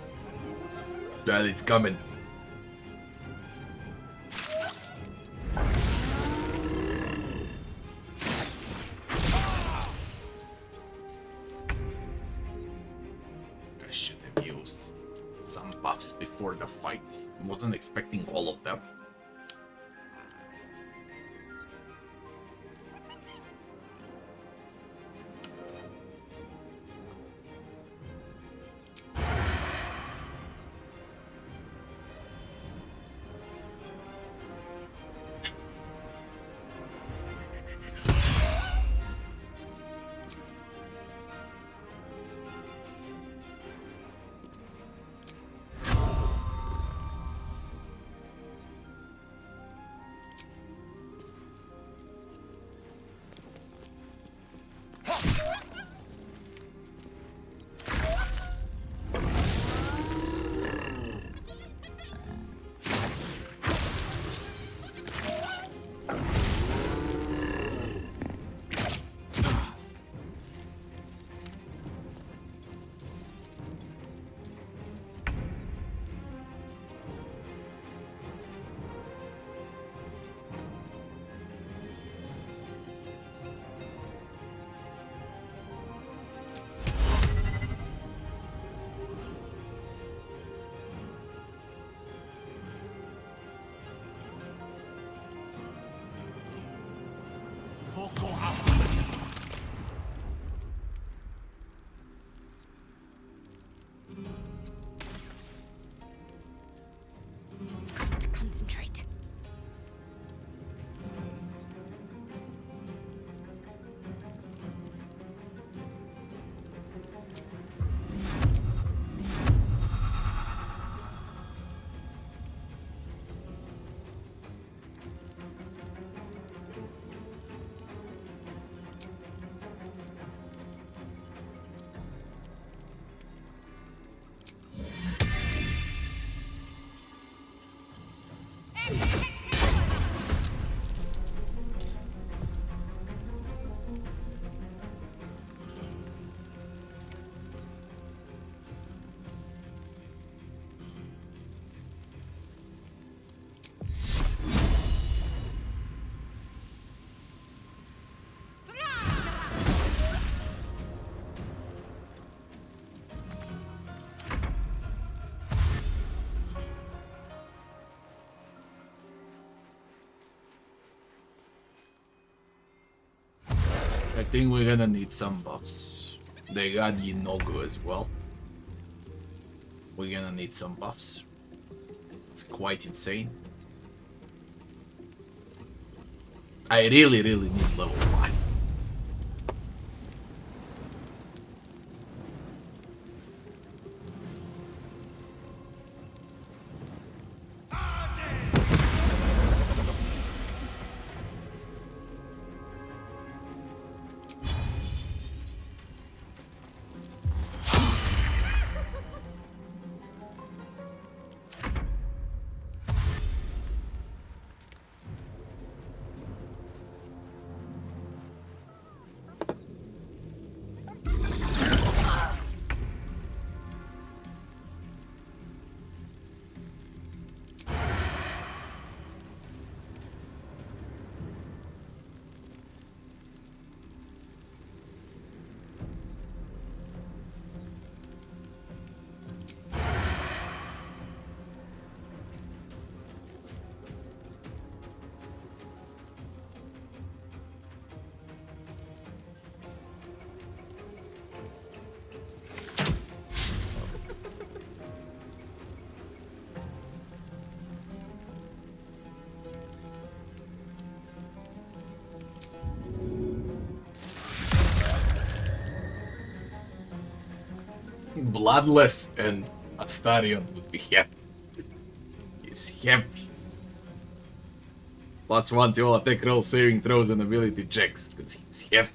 That is coming. I should have used some buffs before the fight. Wasn't expecting all of them. Got to concentrate. I think we're gonna need some buffs. They got Yinogu as well. We're gonna need some buffs. It's quite insane. I really need level 5. Bloodless and Astarion would be happy. He's happy. +1 to all attack rolls, saving throws, and ability checks, because he's happy.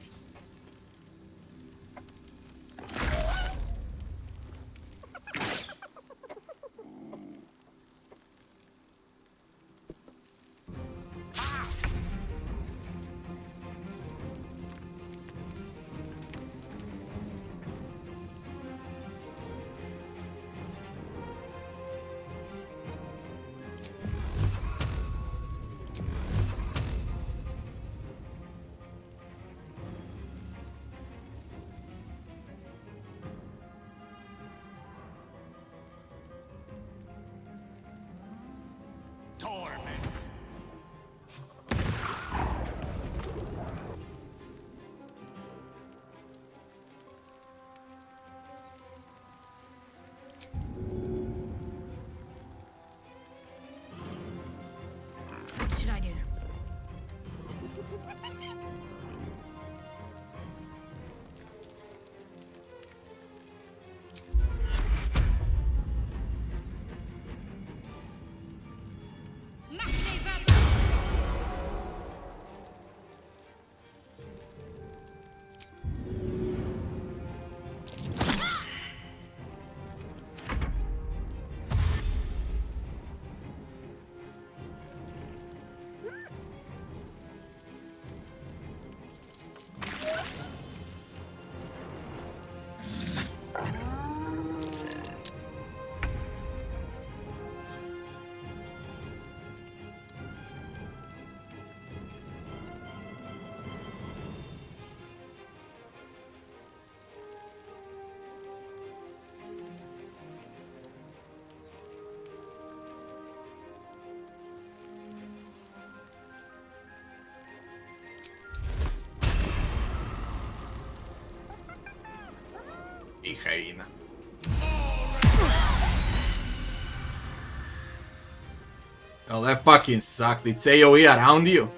What should I do? I hyena. Well, that fucking sucked. It's AoE around you.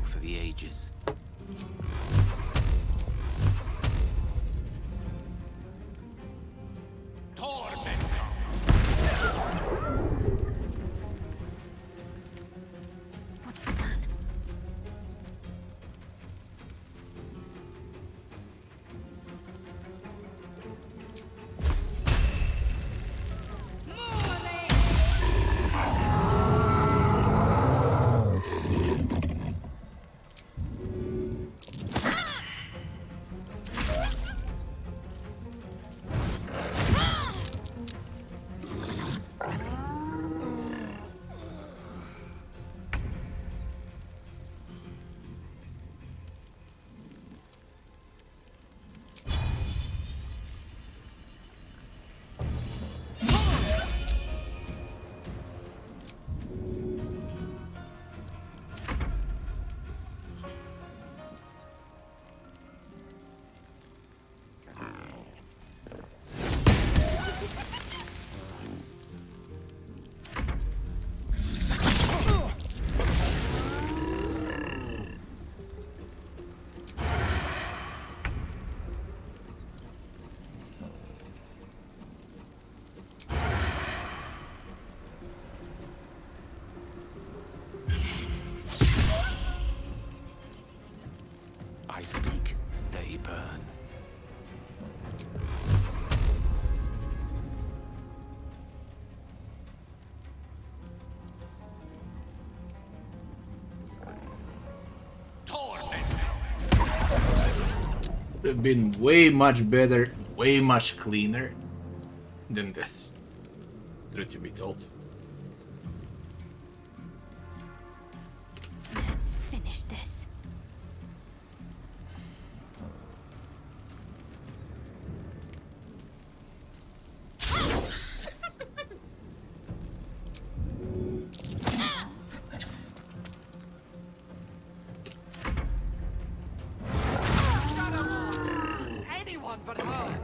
For the ages. What's the plan? have been way much better, way much cleaner than this. Truth to be told. Let's finish this. Anyone but her!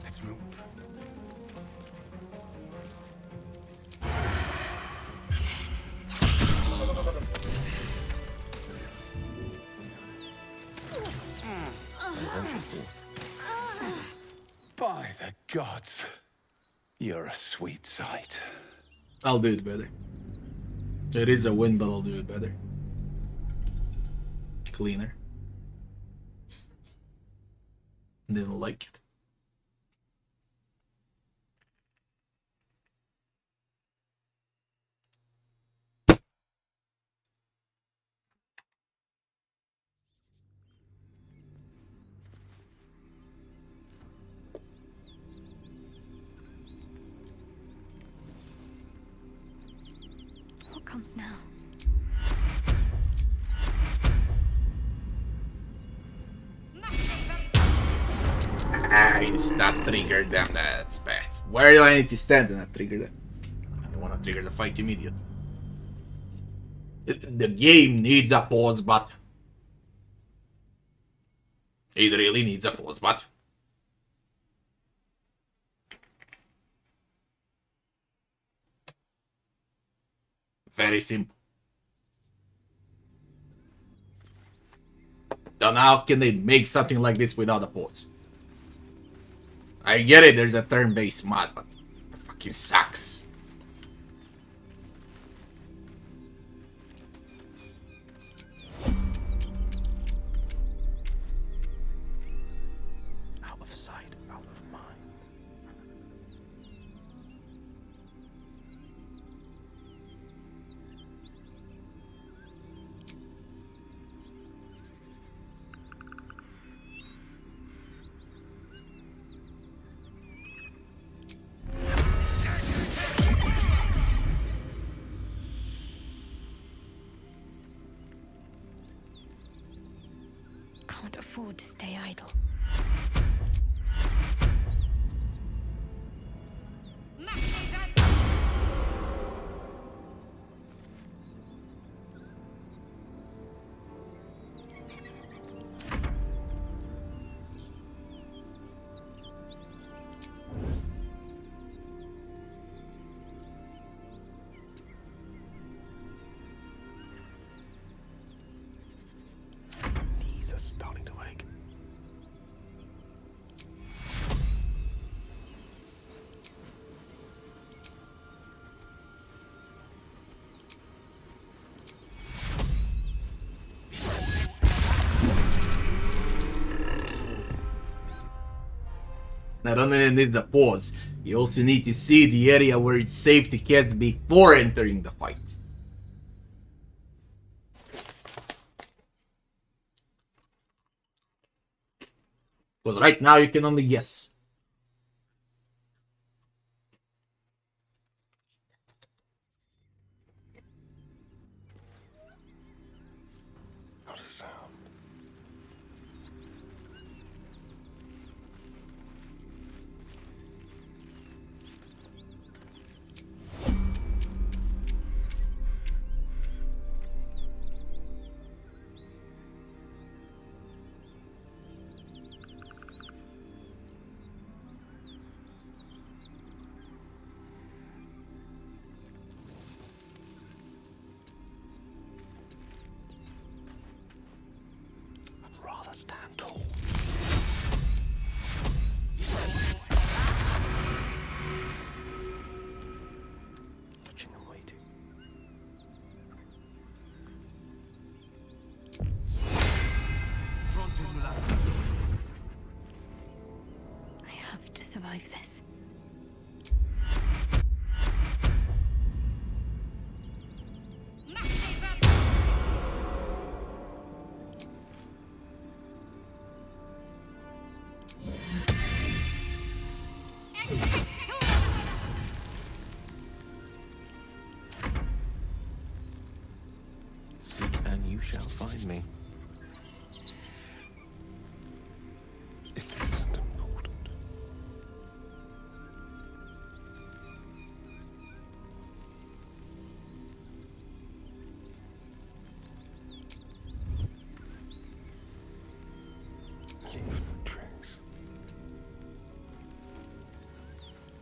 Let's move. By the gods, you're a sweet sight. I'll do it better. It is a win, but I'll do it better. Cleaner. Didn't like it. What comes now? It's that triggered them, that's bad. Where do I need to stand and not trigger them? I don't want to trigger the fight immediately. The game needs a pause button. It really needs a pause button. Very simple. Then how can they make something like this without a pause? I get it, there's a turn-based mod, but it fucking sucks. Out of sight, out of mind. Can't afford to stay idle. Knees are starting to ache. Not only need the pause, you also need to see the area where it's safe to cast before entering the fight. Because right now you can only guess. Not a sound. survive this. Seek and you shall find me. If this isn't important. Leave no trace.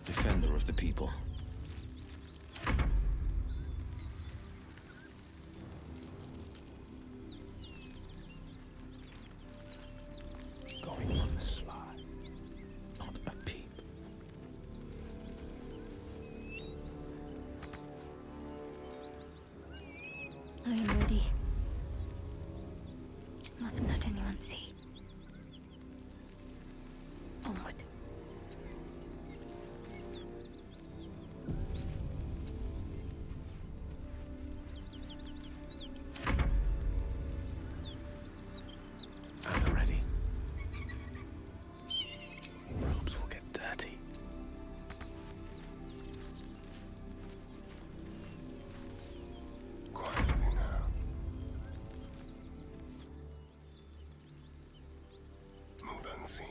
Defender of the people. Going on the sly. Not a peep. I am ready. Mustn't let anyone see. Onward. I'm ready. Robes will get dirty. Quietly now. Move unseen.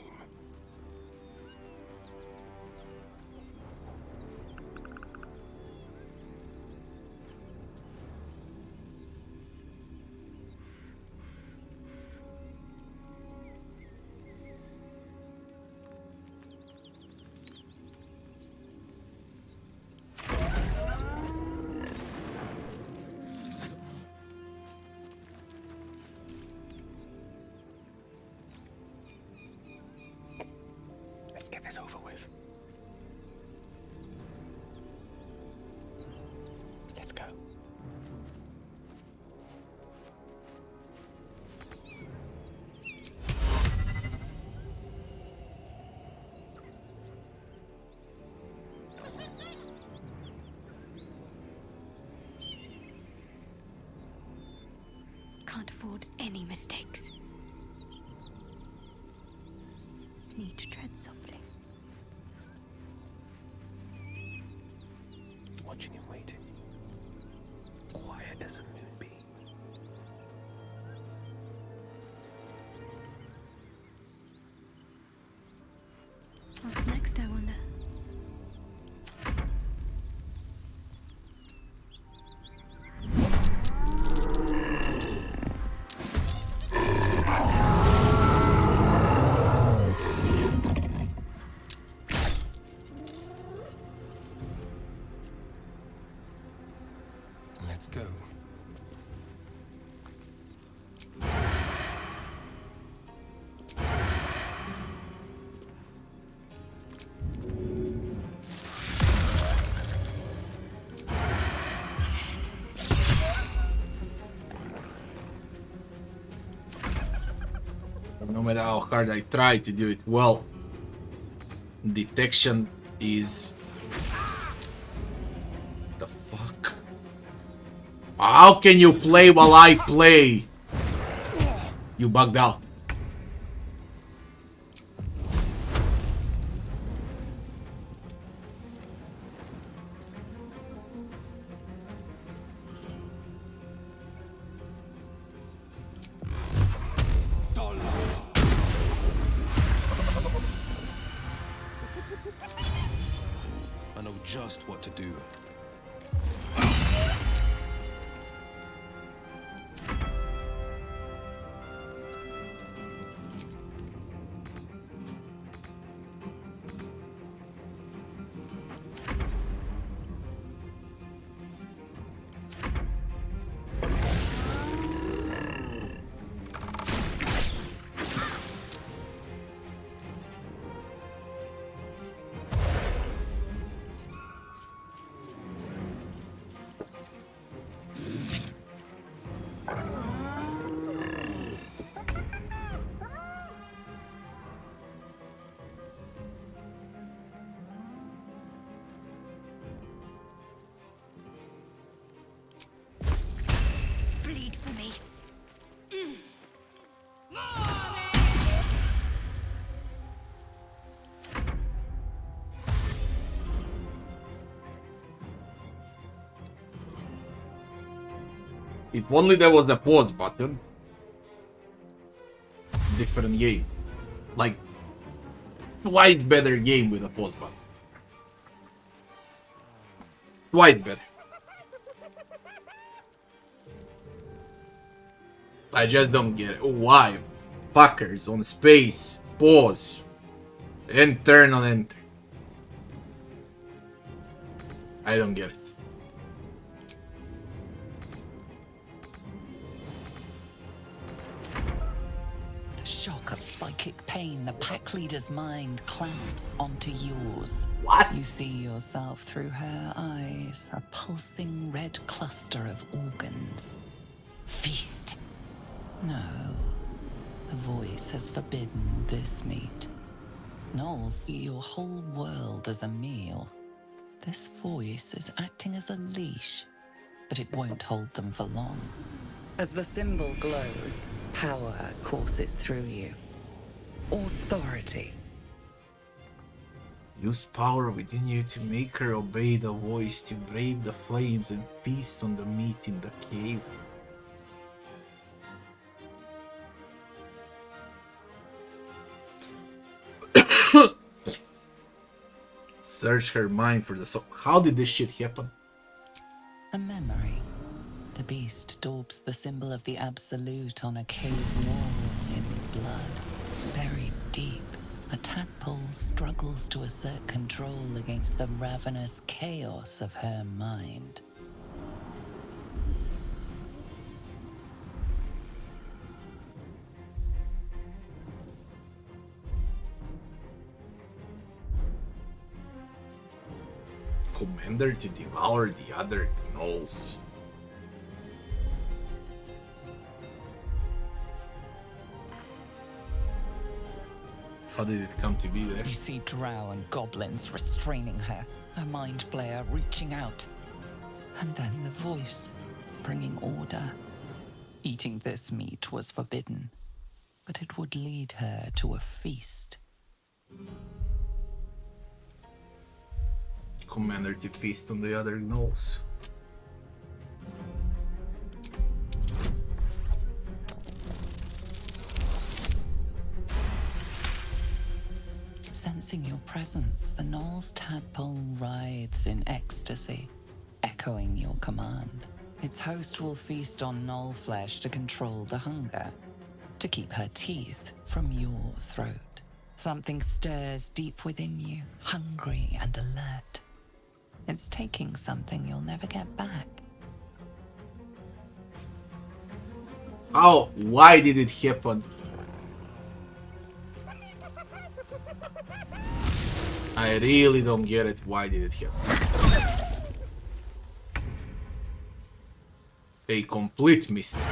Let's get this over with. Let's go. Can't afford any mistakes. Need to tread softly. Watching and waiting. Quiet as a moonbeam. What's next, I wonder? Let's go. No matter how hard I try to do it well, detection is... The fuck? How can you play while I play? You bugged out. I know just what to do. If only there was a pause button. Different game. Like, twice better game with a pause button. Twice better. I just don't get it. Why? Fuckers on space, pause, and turn on enter. I don't get it. With a shock of psychic pain, the pack leader's mind clamps onto yours. What? You see yourself through her eyes, a pulsing red cluster of organs. Feast. No. The voice has forbidden this meat. Gnolls see your whole world as a meal. This voice is acting as a leash, but it won't hold them for long. As the symbol glows, power courses through you. Authority. Use power within you to make her obey the voice, to brave the flames and feast on the meat in the cave. Search her mind for the soul. How did this shit happen? A memory. The beast daubs the symbol of the Absolute on a cave wall in blood. Buried deep, a tadpole struggles to assert control against the ravenous chaos of her mind. Commander to devour the other gnolls. How did it come to be there? You see drow and goblins restraining her, a mind flayer reaching out. And then the voice, bringing order. Eating this meat was forbidden, but it would lead her to a feast. Commander to feast on the other gnolls. Sensing your presence, the Gnoll's tadpole writhes in ecstasy, echoing your command. Its host will feast on gnoll flesh to control the hunger, to keep her teeth from your throat. Something stirs deep within you, hungry and alert. It's taking something you'll never get back. How? Why did it happen? I really don't get it. Why did it happen? A complete mystery.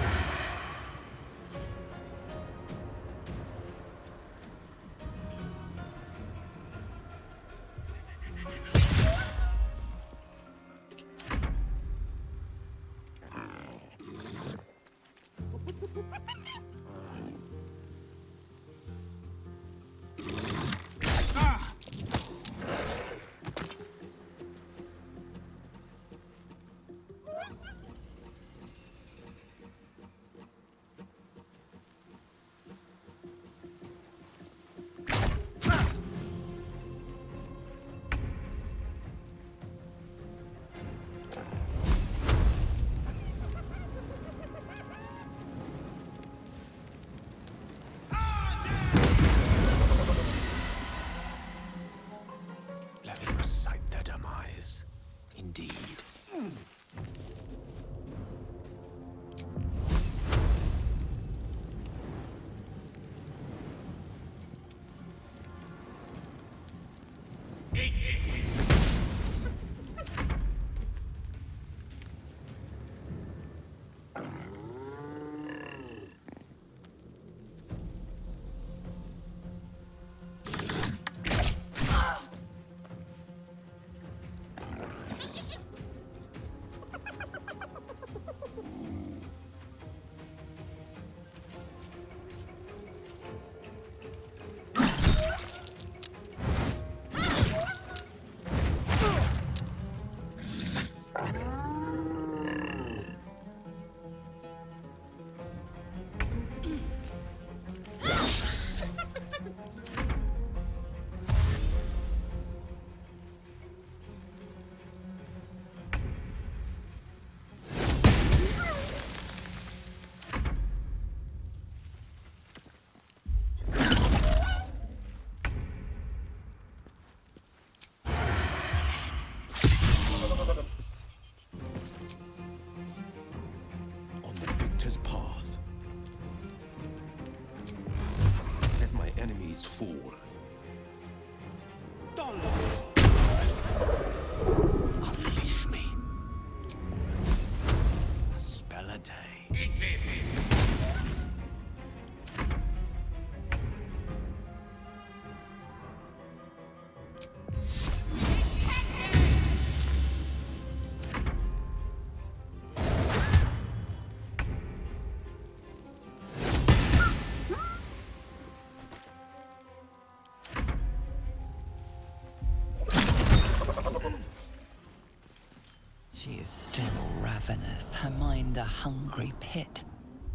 ravenous, her mind a hungry pit.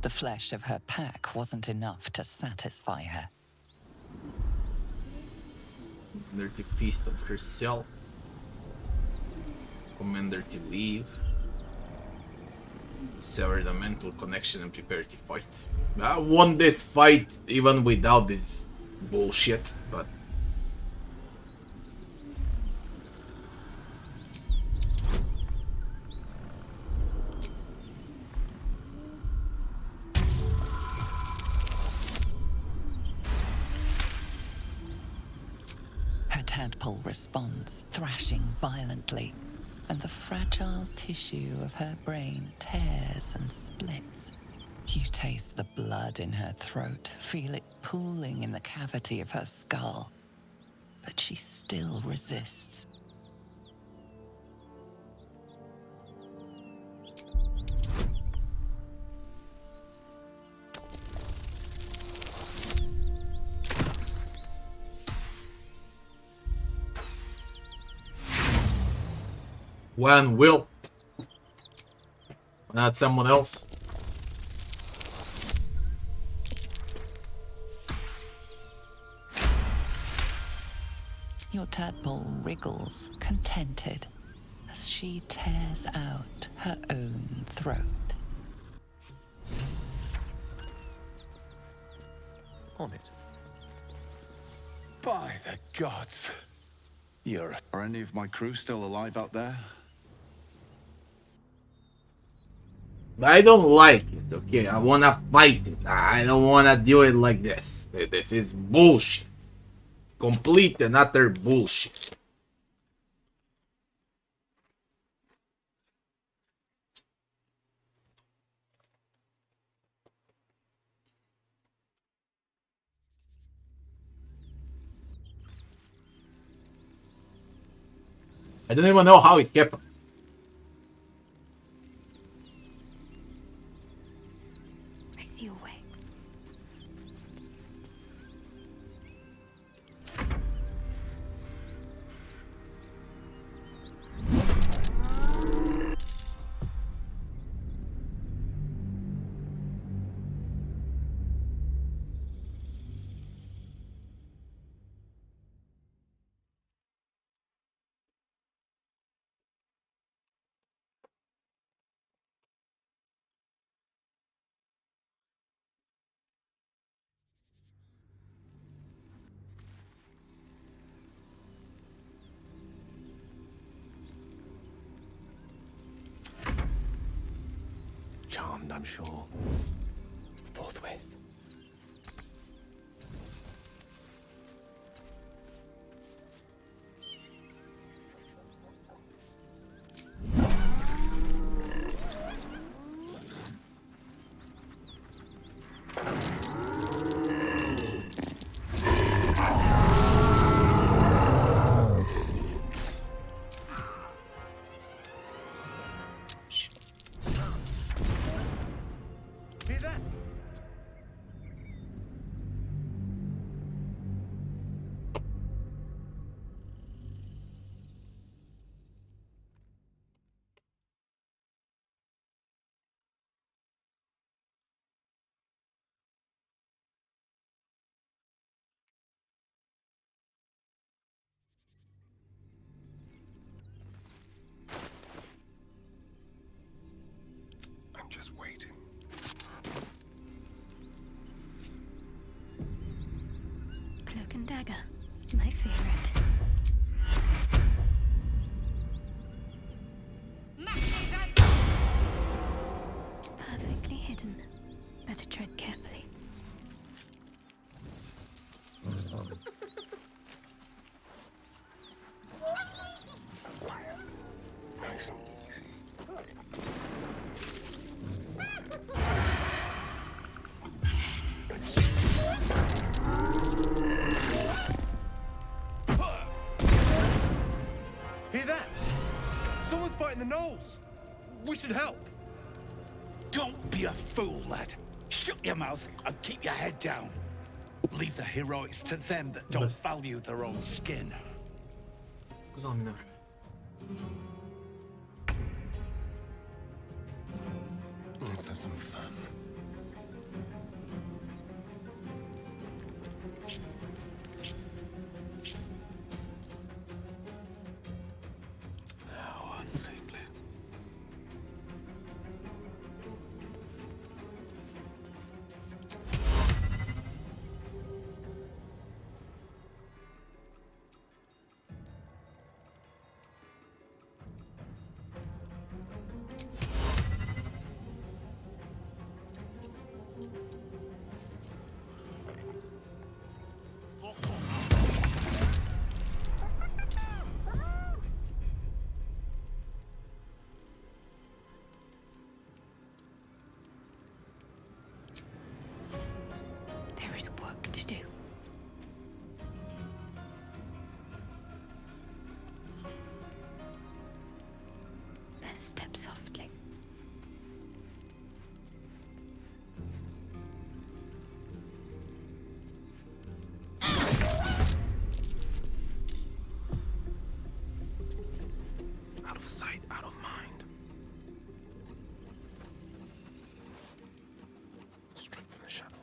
The flesh of her pack wasn't enough to satisfy her. Commander to feast on herself. Commander to leave. Sever the mental connection and prepare to fight. I won this fight even without this bullshit, but... Her tadpole responds, thrashing violently, and the fragile tissue of her brain tears and splits. You taste the blood in her throat, feel it pooling in the cavity of her skull. But she still resists. When will? Not someone else. Your tadpole wriggles, contented, as she tears out her own throat. On it. By the gods. Are any of my crew still alive out there? I don't like it, okay? I wanna fight it. I don't wanna do it like this. This is bullshit. Complete and utter bullshit. I don't even know how it happened. I see a way. Charmed, I'm sure. Forthwith. Just waiting. Cloak and dagger. My favorite. Perfectly hidden. Better tread carefully. Nice and easy. Hear that? Someone's fighting the gnolls. We should help. Don't be a fool, lad. Shut your mouth and keep your head down. Leave the heroics to them that don't value their own skin. Let's have some fun. How unseemly. There is work to do. Best step softly. Out of sight, out of mind. Straight from the shadows.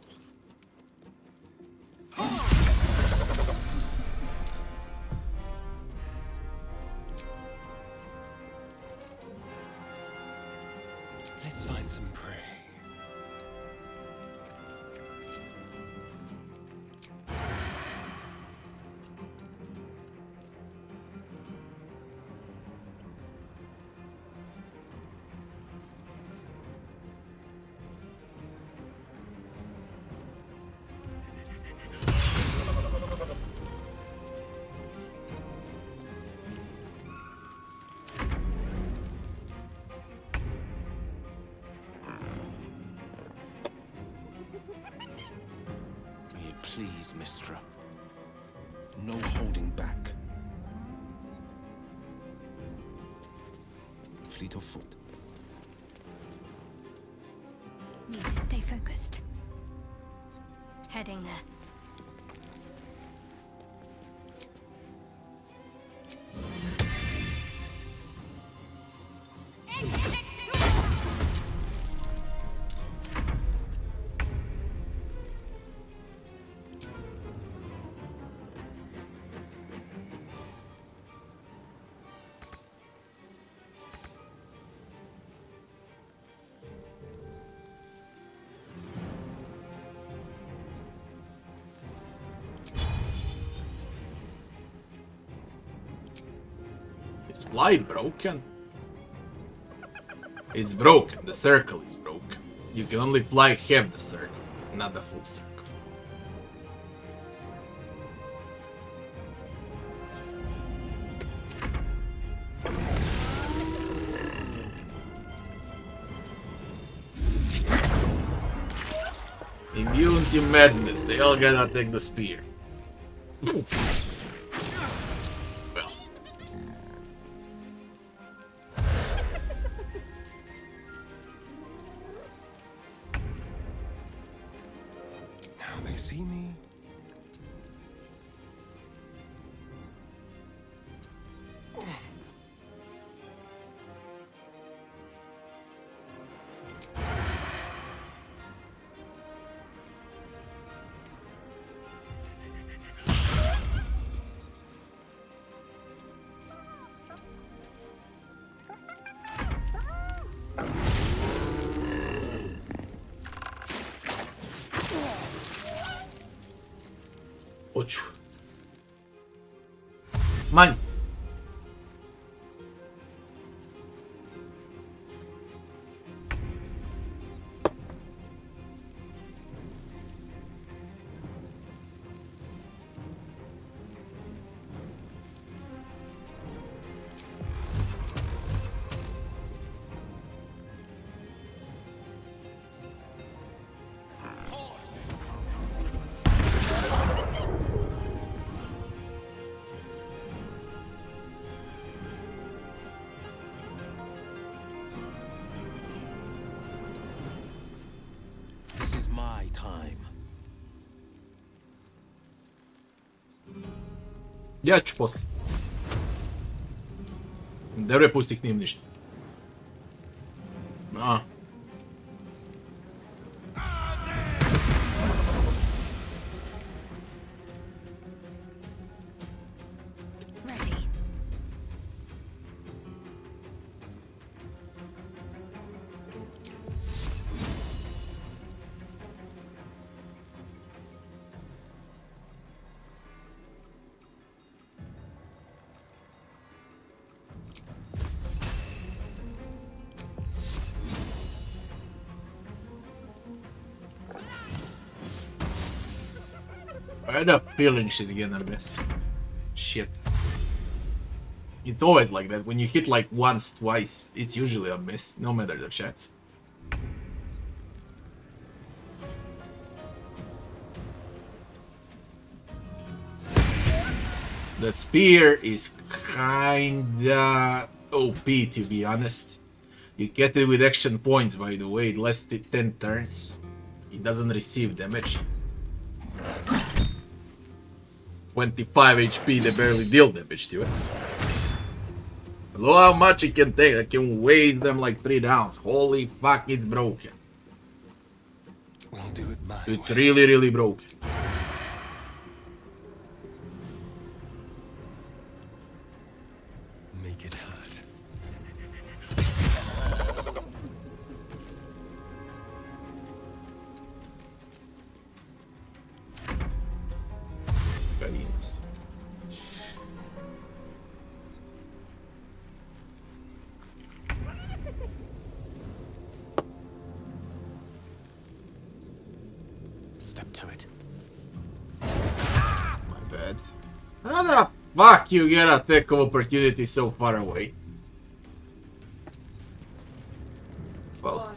Let's find some prey. May it please, Mistra. No holding back. Fleet of foot. Need to stay focused. Heading there. Is fly broken? It's broken. The circle is broken. You can only fly half the circle, not the full circle. Immune to madness. They all gotta take the spear. Well. Now they see me. Ocho. Man. This is my time. Ja ću poslije. Dobro je pusti k njim ništa. A. I had a feeling she's gonna miss. Shit. It's always like that. When you hit like once, twice, it's usually a miss, no matter the chance. That spear is kinda OP, to be honest. You get it with action points, by the way. It lasts 10 turns. It doesn't receive damage. 25 HP, they barely deal damage to it. Look how much it can take. I can weigh them like 3 rounds. Holy fuck, it's broken. We'll do it my It's way. really, really broken. Make it hurt. Goodness. Step to it. My bad. How the fuck you get a attack of opportunity so far away? Follow.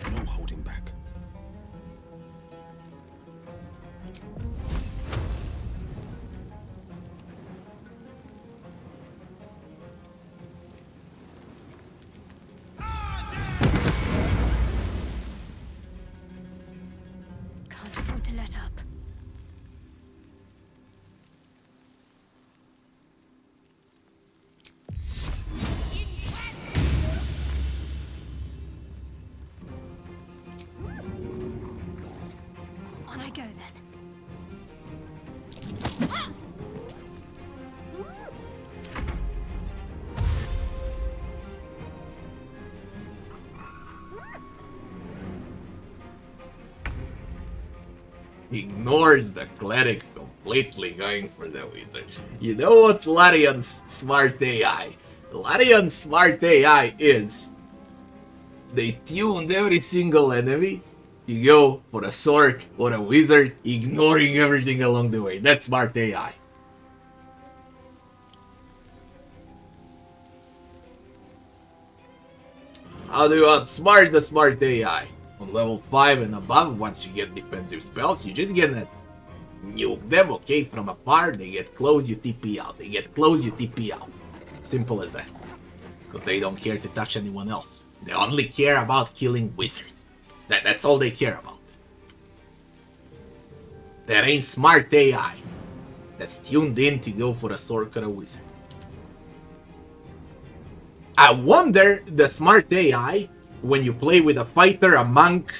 No holding back. Can't afford to let up. On I go then. Ignores the cleric completely, going for the wizard. You know what Larion's smart AI? Larion's smart AI is they tuned every single enemy to go for a sork or a wizard, ignoring everything along the way. That's smart AI. How do you outsmart the smart AI? On level 5 and above, once you get defensive spells, you just gonna nuke them, okay, from afar. They get close, you TP out. They get close, you TP out. Simple as that. Because they don't care to touch anyone else. They only care about killing wizards. That's all they care about. There ain't smart AI that's tuned in to go for a sork or a wizard. I wonder the smart AI when you play with a fighter, a monk,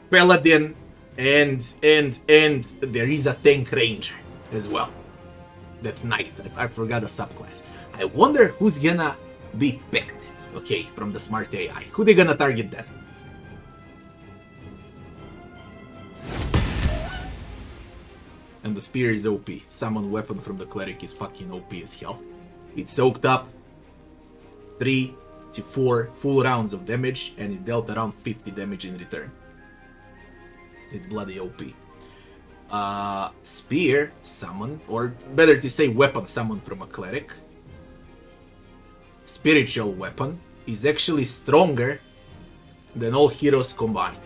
paladin, and there is a tank ranger as well. That's knight. I forgot the subclass. I wonder who's gonna be picked, okay, from the smart AI. Who they gonna target then? And the spear is OP. Summon weapon from the cleric is fucking OP as hell. It soaked up 3 to 4 full rounds of damage, and it dealt around 50 damage in return. It's bloody OP. Spear summon, or better to say weapon summon from a cleric. Spiritual weapon is actually stronger than all heroes combined.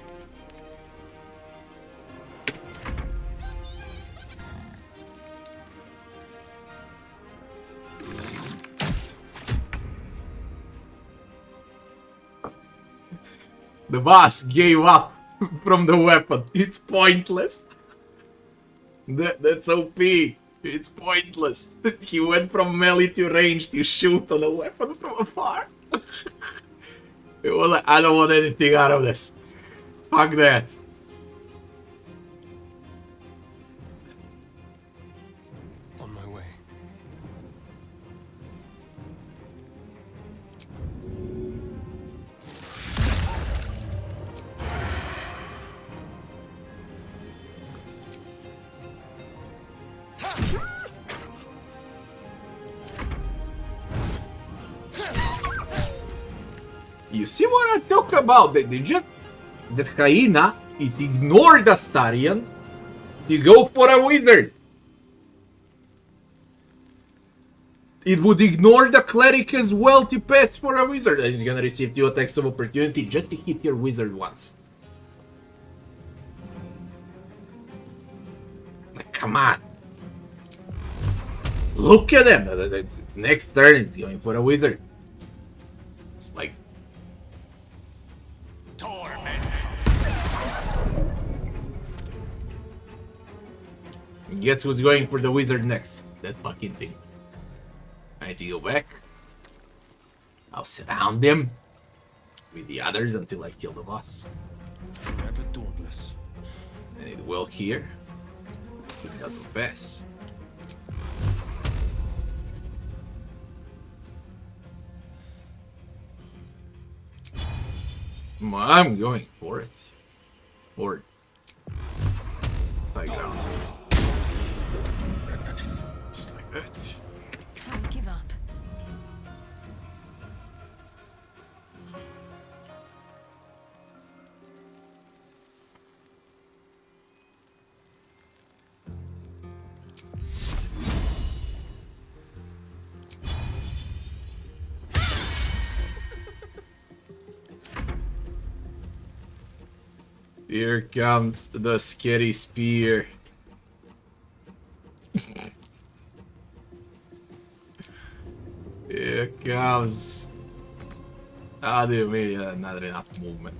The boss gave up from the weapon. It's pointless. That's OP. It's pointless. He went from melee to range to shoot on a weapon from afar. It was like, I don't want anything out of this. Fuck that. On my way. You see what I talk about? They just... That hyena, it ignored Astarion to go for a wizard. It would ignore the cleric as well to pass for a wizard. And it's gonna receive 2 attacks of opportunity just to hit your wizard once. Like, come on. Look at them. The next turn it's going for a wizard. It's like... Guess who's going for the wizard next? That fucking thing. I need to go back. I'll surround him with the others until I kill the boss. Forever dauntless. And it will here. It doesn't pass. I'm going for it. Or like that. Just like that. Can't give up. Here comes the scary spear. Here comes. Ah, do you not enough movement?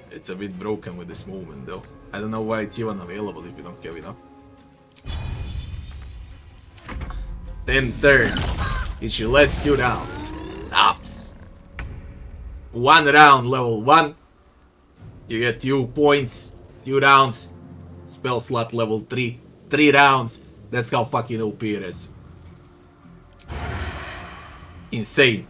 It's a bit broken with this movement though. I don't know why it's even available if you don't have enough. 10 turns. It should last 2 rounds. Tops. 1 round, level 1. You get 2 points, 2 rounds. Spell slot level 3. 3 rounds. That's how fucking OP it is. Insane.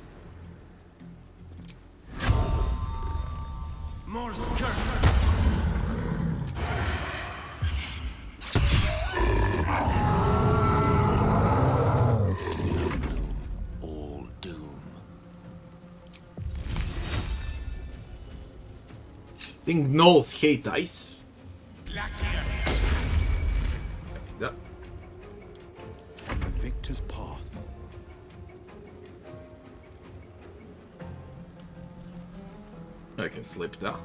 All doom. I think gnolls hate ice. That. On the victor's path. I can slip down.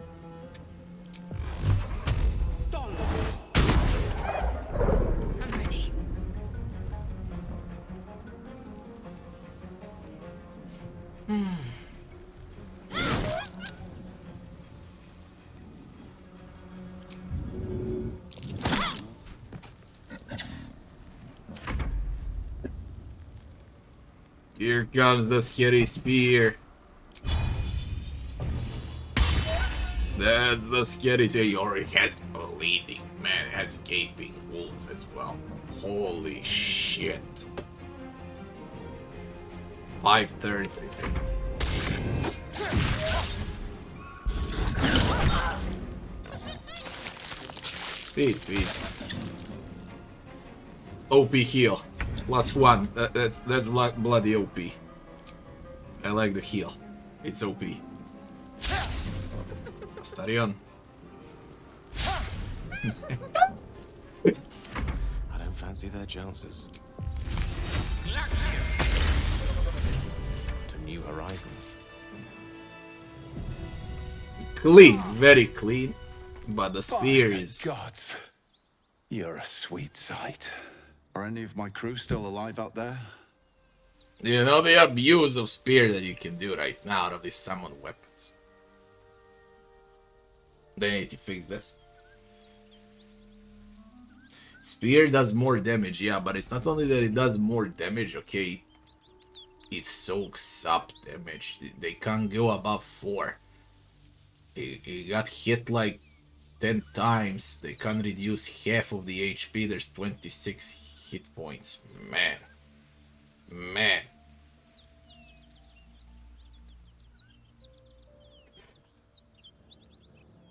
I'm ready. Here comes the scary spear. That's the scary spear. He already has bleeding, man. It has gaping wounds as well. Holy shit. 5 turns, I think. Speed. OP heal. +1. That's bloody OP. I like the heal. It's OP. Astarion. I don't fancy their chances. To new horizons. Clean, very clean. But the spear is... Gods, you're a sweet sight. Are any of my crew still alive out there? You know the abuse of spear that you can do right now out of these summoned weapons. They need to fix this. Spear does more damage, yeah, but it's not only that it does more damage, okay? It soaks up damage. They can't go above 4. It got hit like 10 times. They can reduce half of the HP. There's 26 hit points. Man.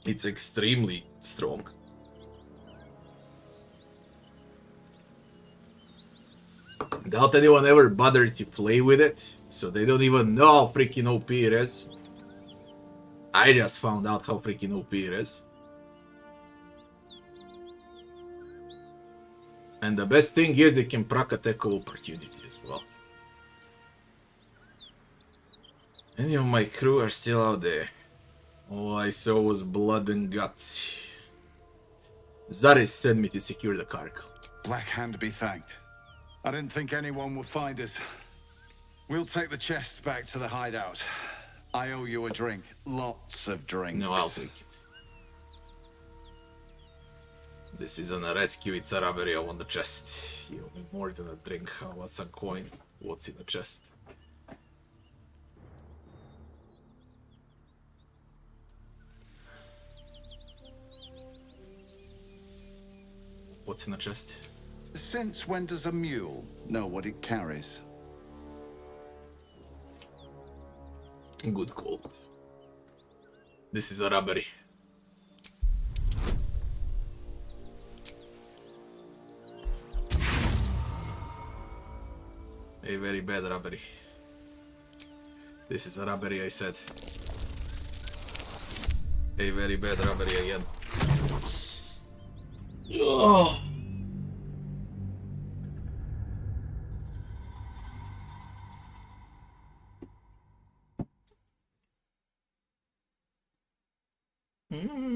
It's extremely strong. Doubt anyone ever bothered to play with it, so they don't even know how freaking OP it is. I just found out how freaking OP it is. And the best thing is it can proc attack of opportunity as well. Any of my crew are still out there. All I saw was blood and guts. Zaris sent me to secure the cargo. Black Hand be thanked. I didn't think anyone would find us. We'll take the chest back to the hideout. I owe you a drink. Lots of drinks. No, I'll take it. This isn't a rescue, it's a robbery. I want the chest. You need more than a drink. I want some coin. What's in the chest? What's in the chest? Since when does a mule know what it carries? Good quote. This is a robbery. A very bad robbery. This is a robbery, I said. A very bad robbery again. Oh.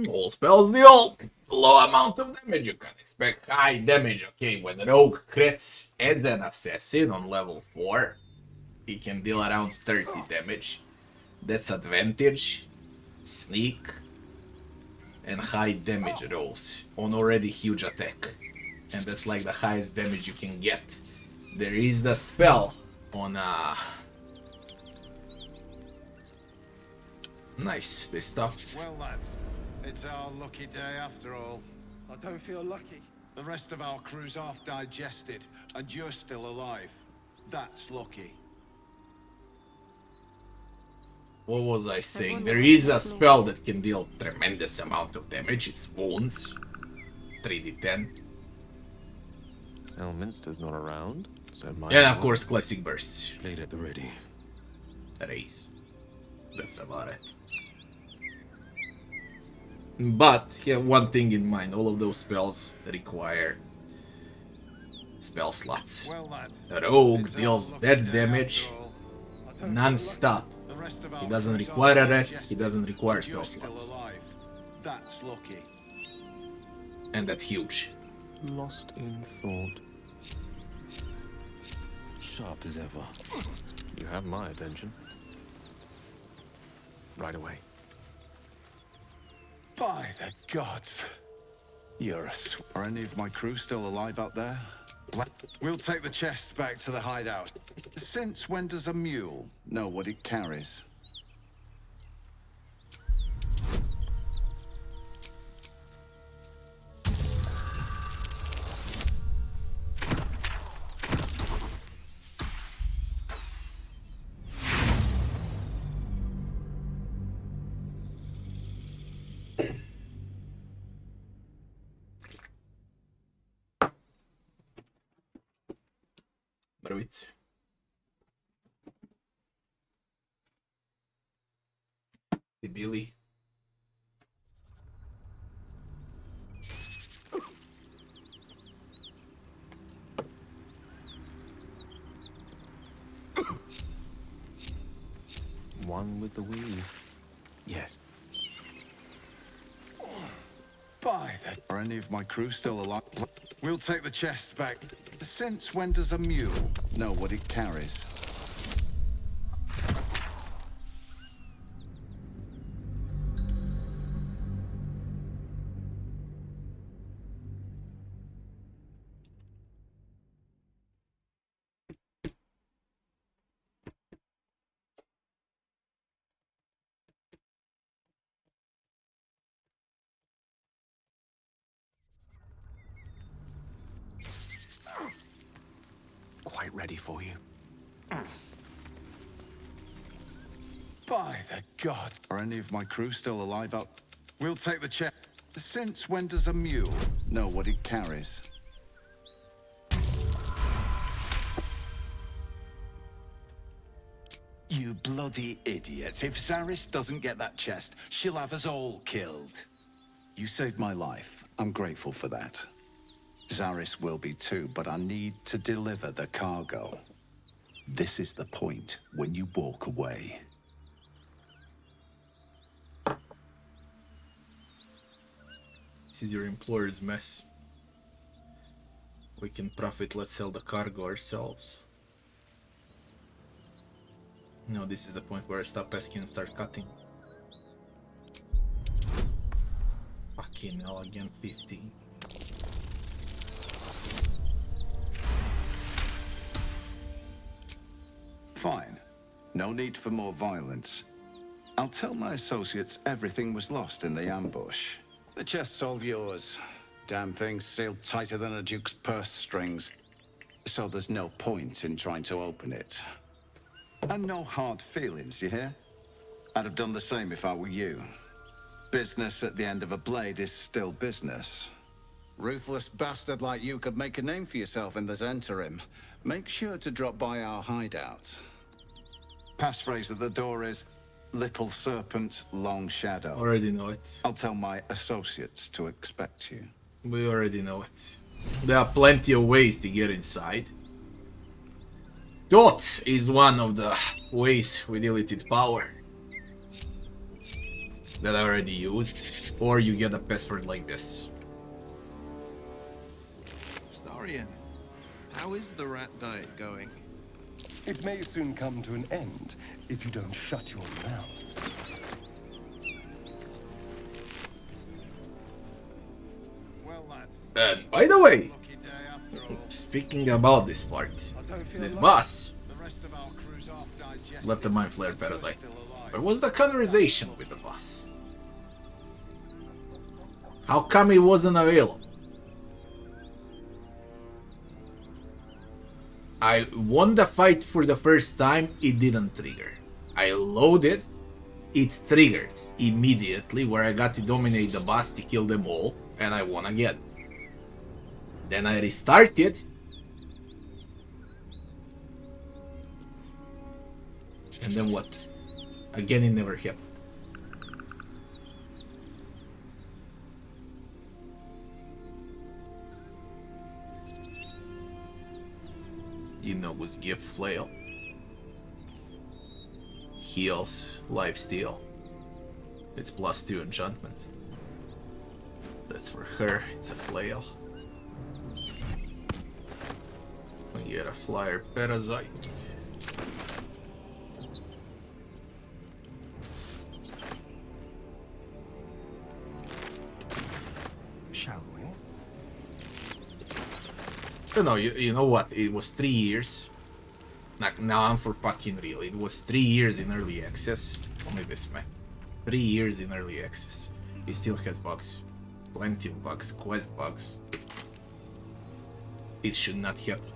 All spells deal low amount of damage. You can expect high damage. Okay, when Rogue crits as an assassin on level 4, he can deal around 30 damage. That's advantage, sneak, and high damage rolls on already huge attack. And that's like the highest damage you can get. There is the spell on Nice, they stopped. Well, lad, it's our lucky day after all. I don't feel lucky. The rest of our crew's half digested, and you're still alive. That's lucky. What was I saying? There is a spell that can deal tremendous amount of damage. It's wounds. 3d10. Elminster's not around, so my And of course classic bursts. Played at the ready. Raise. That's about it. But have one thing in mind, all of those spells require spell slots. Well, lad, Rogue deals that damage non-stop. He doesn't require a rest, he doesn't require spell slots. That's lucky. And that's huge. Lost in thought. Sharp as ever. You have my attention. Right away. By the gods. You're a Are any of my crew still alive out there? We'll take the chest back to the hideout. Since when does a mule know what it carries? Mrvic. Ti bili. One with the weave. Yes. By the... Are any of my crew still alive? We'll take the chest back. Since when does a mule know what it carries? Quite ready for you. By the gods. Are any of my crew still alive out? We'll take the chest. Since when does a mule know what it carries? You bloody idiots. If Zaris doesn't get that chest, she'll have us all killed. You saved my life. I'm grateful for that. Zaris will be too, but I need to deliver the cargo. This is the point when you walk away. This is your employer's mess. We can profit, let's sell the cargo ourselves. No, this is the point where I stop asking and start cutting. Fucking hell, again 50. Fine. No need for more violence. I'll tell my associates everything was lost in the ambush. The chest's all yours. Damn thing's sealed tighter than a duke's purse strings. So there's no point in trying to open it. And no hard feelings, you hear? I'd have done the same if I were you. Business at the end of a blade is still business. Ruthless bastard like you could make a name for yourself in the Zentarim. Make sure to drop by our hideout. Passphrase at the door is, Little Serpent, Long Shadow. Already know it. I'll tell my associates to expect you. We already know it. There are plenty of ways to get inside. Dot is one of the ways with deleted power that I already used, or you get a password like this. Starian, how is the rat diet going? It may soon come to an end if you don't shut your mouth. Well, lad. And by the way, speaking about this part, this boss left a mind flare parasite. Where was the conversation with the boss? How come he wasn't available? I won the fight for the first time, it didn't trigger. I loaded, it triggered immediately, where I got to dominate the boss to kill them all, and I won again. Then I restarted. And then what? Again, it never happened. You know what's gift flail. Heals, lifesteal. It's +2 enchantment. That's for her, it's a flail. We get a flyer parasite. Shall we? No, you know what? It was 3 years. Now I'm for fucking real. It was 3 years in early access. Only this man. 3 years in early access. He still has bugs. Plenty of bugs. Quest bugs. It should not happen.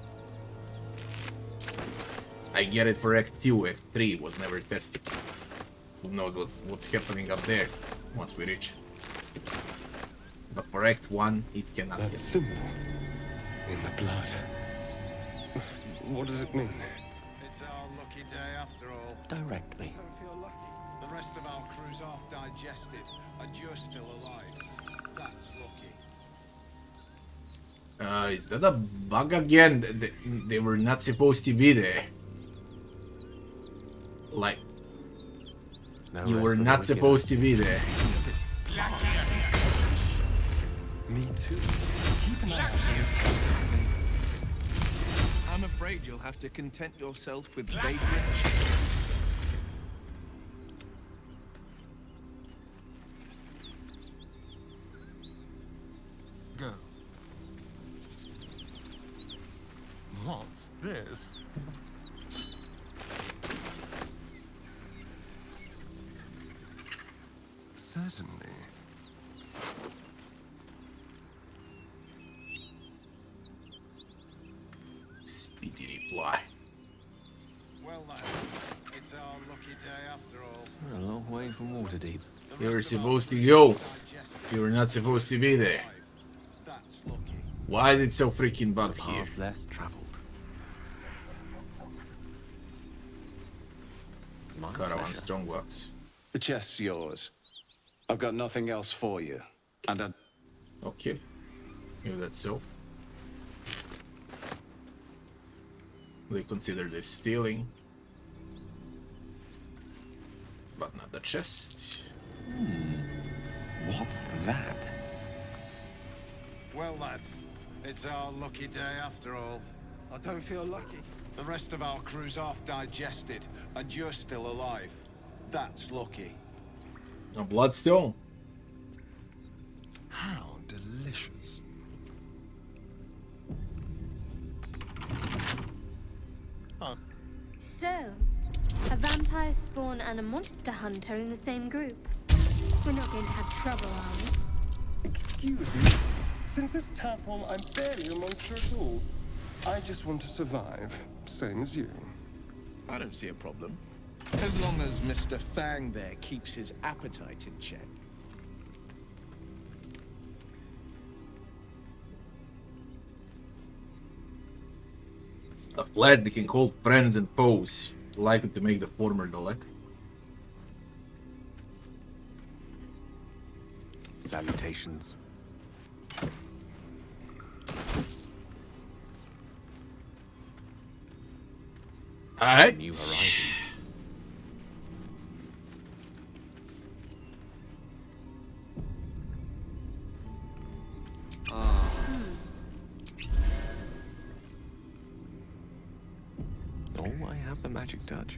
I get it for Act 2. Act 3 was never tested. Who knows what's happening up there once we reach it. But for Act 1, it cannot happen. That symbol in the blood. What does it mean? It's our lucky day after all. Direct me. The rest of our crew's half digested, and you're still alive. That's lucky. Is that a bug again? They were not supposed to be there. Like, you were not supposed to be there. Me too. Keep an eye out. I'm afraid you'll have to content yourself with vagrant. Go. What's this? Certainly. Speedy reply. Well, lad, it's our lucky day after all. We're a long way from Waterdeep. You were supposed to go. You were not supposed to be there. That's lucky. Why is it so freaking bugged here? Less traveled. My Caravan pleasure. Strongbox. The chest's yours. I've got nothing else for you. And I... Okay. If that's so. They consider this stealing. But not the chest. What's that? Well, lad, it's our lucky day after all. I don't feel lucky. The rest of our crew's half digested, and you're still alive. That's lucky. A bloodstone. How delicious. So, a vampire spawn and a monster hunter in the same group. We're not going to have trouble, are we? Excuse me. Since this tadpole, I'm barely a monster at all. I just want to survive, same as you. I don't see a problem. As long as Mr. Fang there keeps his appetite in check. A flag that can call friends and foes, likely to make the former the latter. Salutations. Alright. New horizons. Oh, I have the magic touch.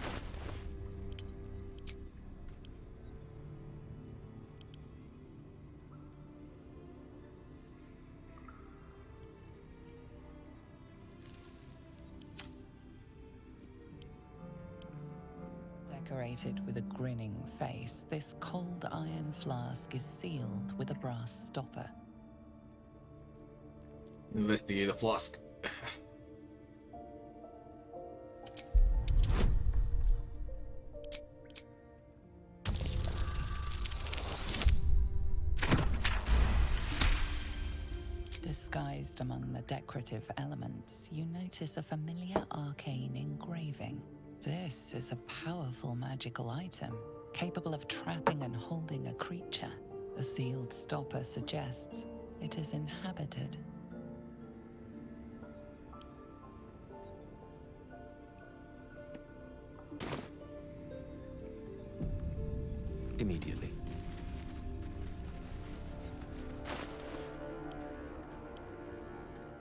Decorated with a grinning face, this cold iron flask is sealed with a brass stopper. Investigate the flask. Disguised among the decorative elements, you notice a familiar arcane engraving. This is a powerful magical item, capable of trapping and holding a creature. The sealed stopper suggests it is inhabited. Immediately.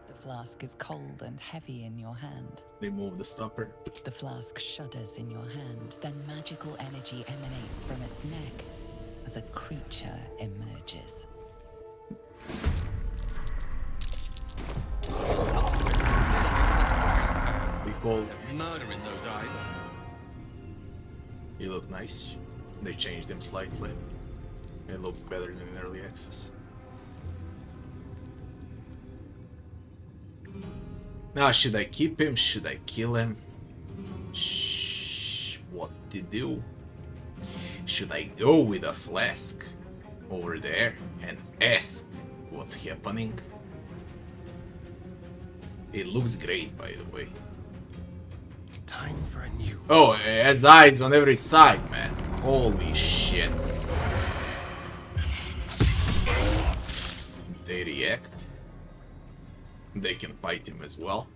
The flask is cold and heavy in your hand. Remove the stopper. The flask shudders in your hand, then magical energy emanates from its neck as a creature emerges. Behold, There's murder in those eyes. you look nice. They changed them slightly. It looks better than in early access. Now, should I keep him? Should I kill him? What to do? Should I go with a flask over there and ask what's happening? It looks great, by the way. Time for a new... Oh, it has eyes on every side, man. Holy shit. They react. They can fight him as well.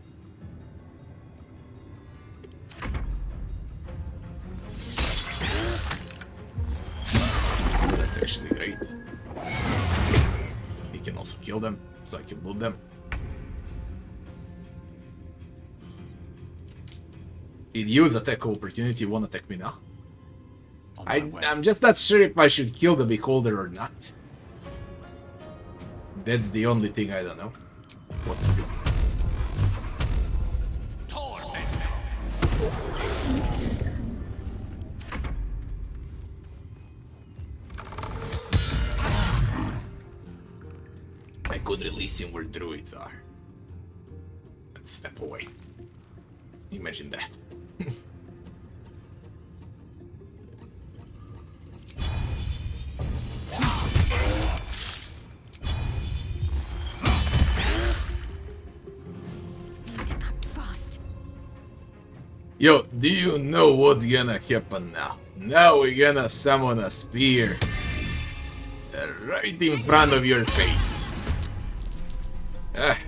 That's actually great. He can also kill them, so I can loot them. Did use attack opportunity, won't attack me now. I'm just not sure if I should kill the beholder or not. That's the only thing I don't know what to do. I could release him where druids are. And step away. Imagine that. Yo, do you know what's gonna happen now? Now we're gonna summon a spear. Right in front of your face. Ah.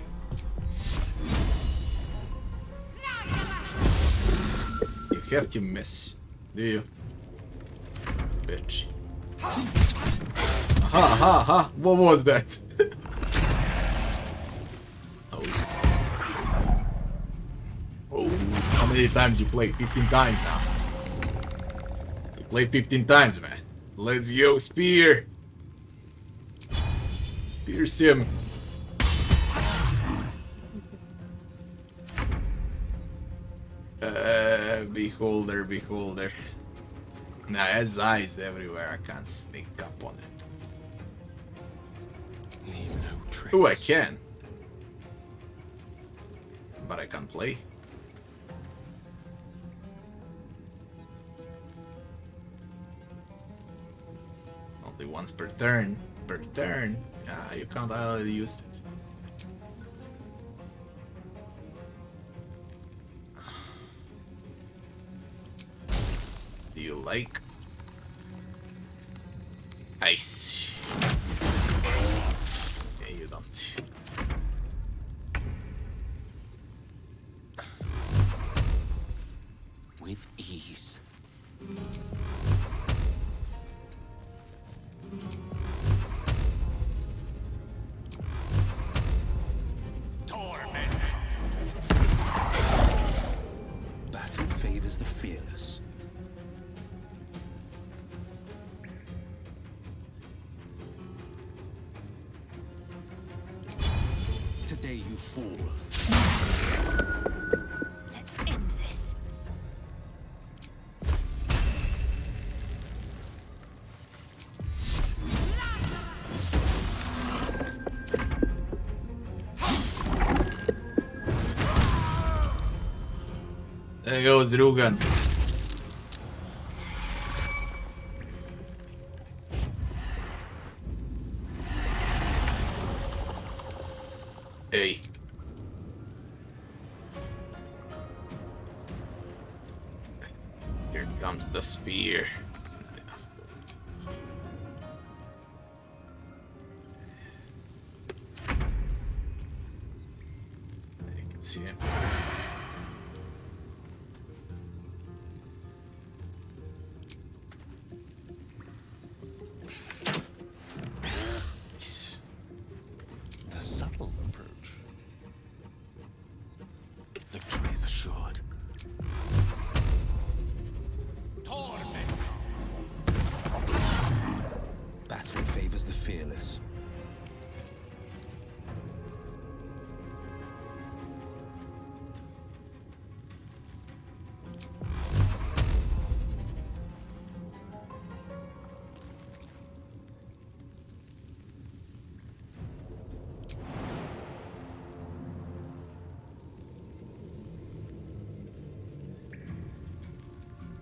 You have to miss, do you? Bitch. Ha ha ha! What was that? Oh, how many times you played? 15 times now. You played 15 times, man. Let's go, spear. Pierce him. Beholder, beholder. Nah, it has eyes everywhere. I can't sneak up on it. Leave no trace. Oh, I can. But I can't play. Only once per turn. Per turn. You can't use it. Do you like ice? Yeah, you don't. With ease. Battle favors the fearless. Today you fall. Let's end this. There goes Rugan. Hey. Here comes the spear. I can see him. A subtle approach. Victory is assured. Battle favors the fearless.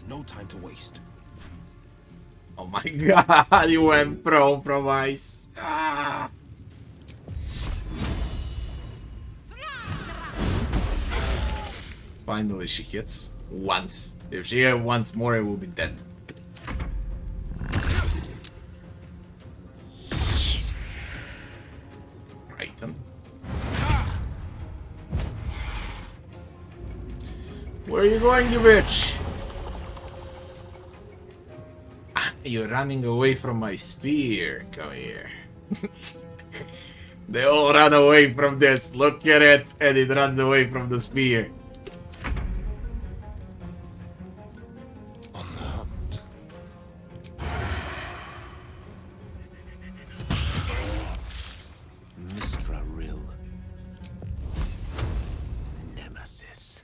No time to waste. Oh my god, you went pro ice. Ah. Finally she hits. Once. If she hit once more, it will be dead. Right then. Where are you going, you bitch? You're running away from my spear. Come here. They all run away from this. Look at it. And it runs away from the spear. On the hunt. Mistra Rill. Nemesis.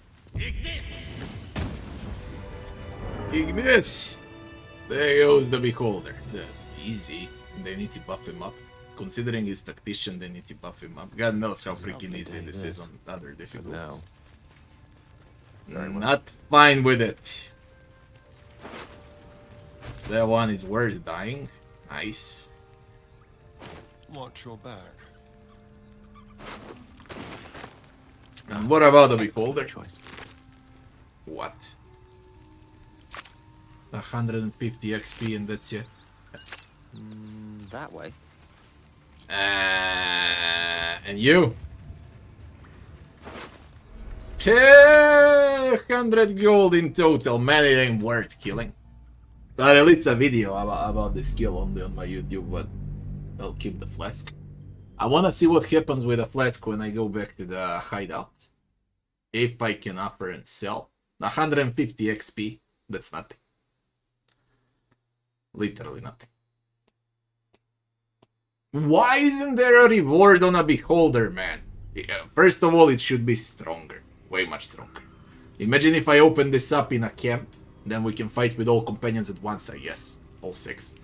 Ignis! There goes the beholder. Easy. They need to buff him up. Considering he's tactician, they need to buff him up. God knows how freaking easy this is on other difficulties. Not fine with it. That one is worth dying. Nice. Watch your back. And what about the beholder? What? 150 XP and that's it. That way. And you? 200 gold in total. Man, it ain't worth killing. But at least a video about the skill on my YouTube, but I'll keep the flask. I wanna see what happens with the flask when I go back to the hideout. If I can offer and sell. 150 XP. That's nothing. Literally nothing. Why isn't there a reward on a beholder, man? First of all, it should be stronger. Way much stronger. Imagine if I open this up in a camp. Then we can fight with all companions at once, I guess. All 6.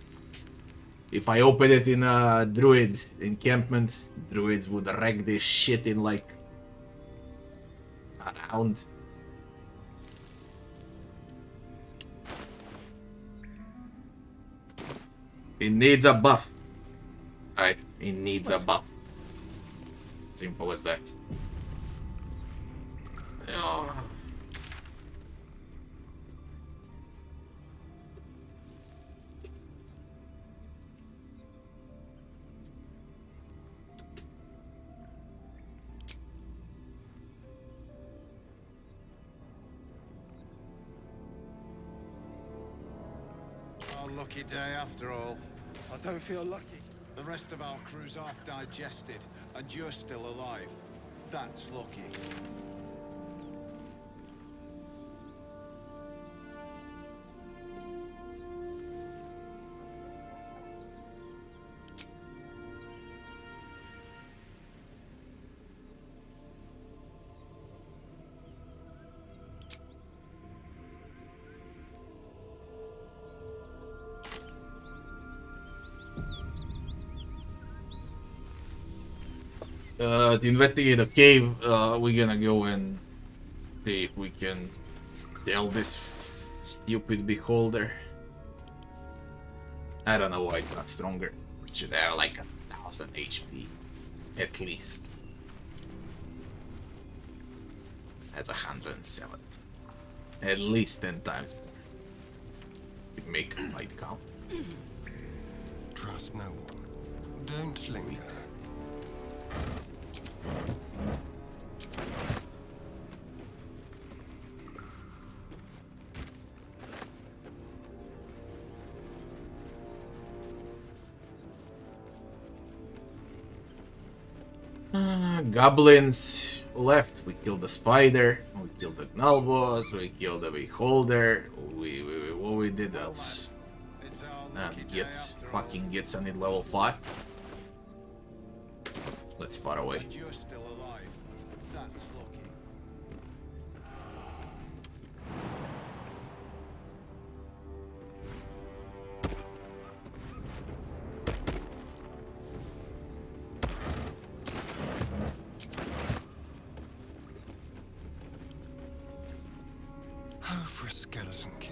If I open it in a druid encampment, druids would wreck this shit in like a round. It needs a buff. Alright, it needs a buff. Simple as that. Oh. Lucky day after all. I don't feel lucky. The rest of our crew's half digested, and you're still alive. That's lucky. To investigate a cave, we're gonna go and see if we can sell this stupid beholder. I don't know why it's not stronger. It should have like 1000 HP, at least. Has 170. At least 10 times more. You make a fight count. Trust no one. Don't linger. Goblins left. We killed the spider. We killed the gnoll boss. We killed the beholder. What we did else? Gets fucking gets on it level 5. Let's far away. You're still alive. That's lucky. Oh, for a skeleton key.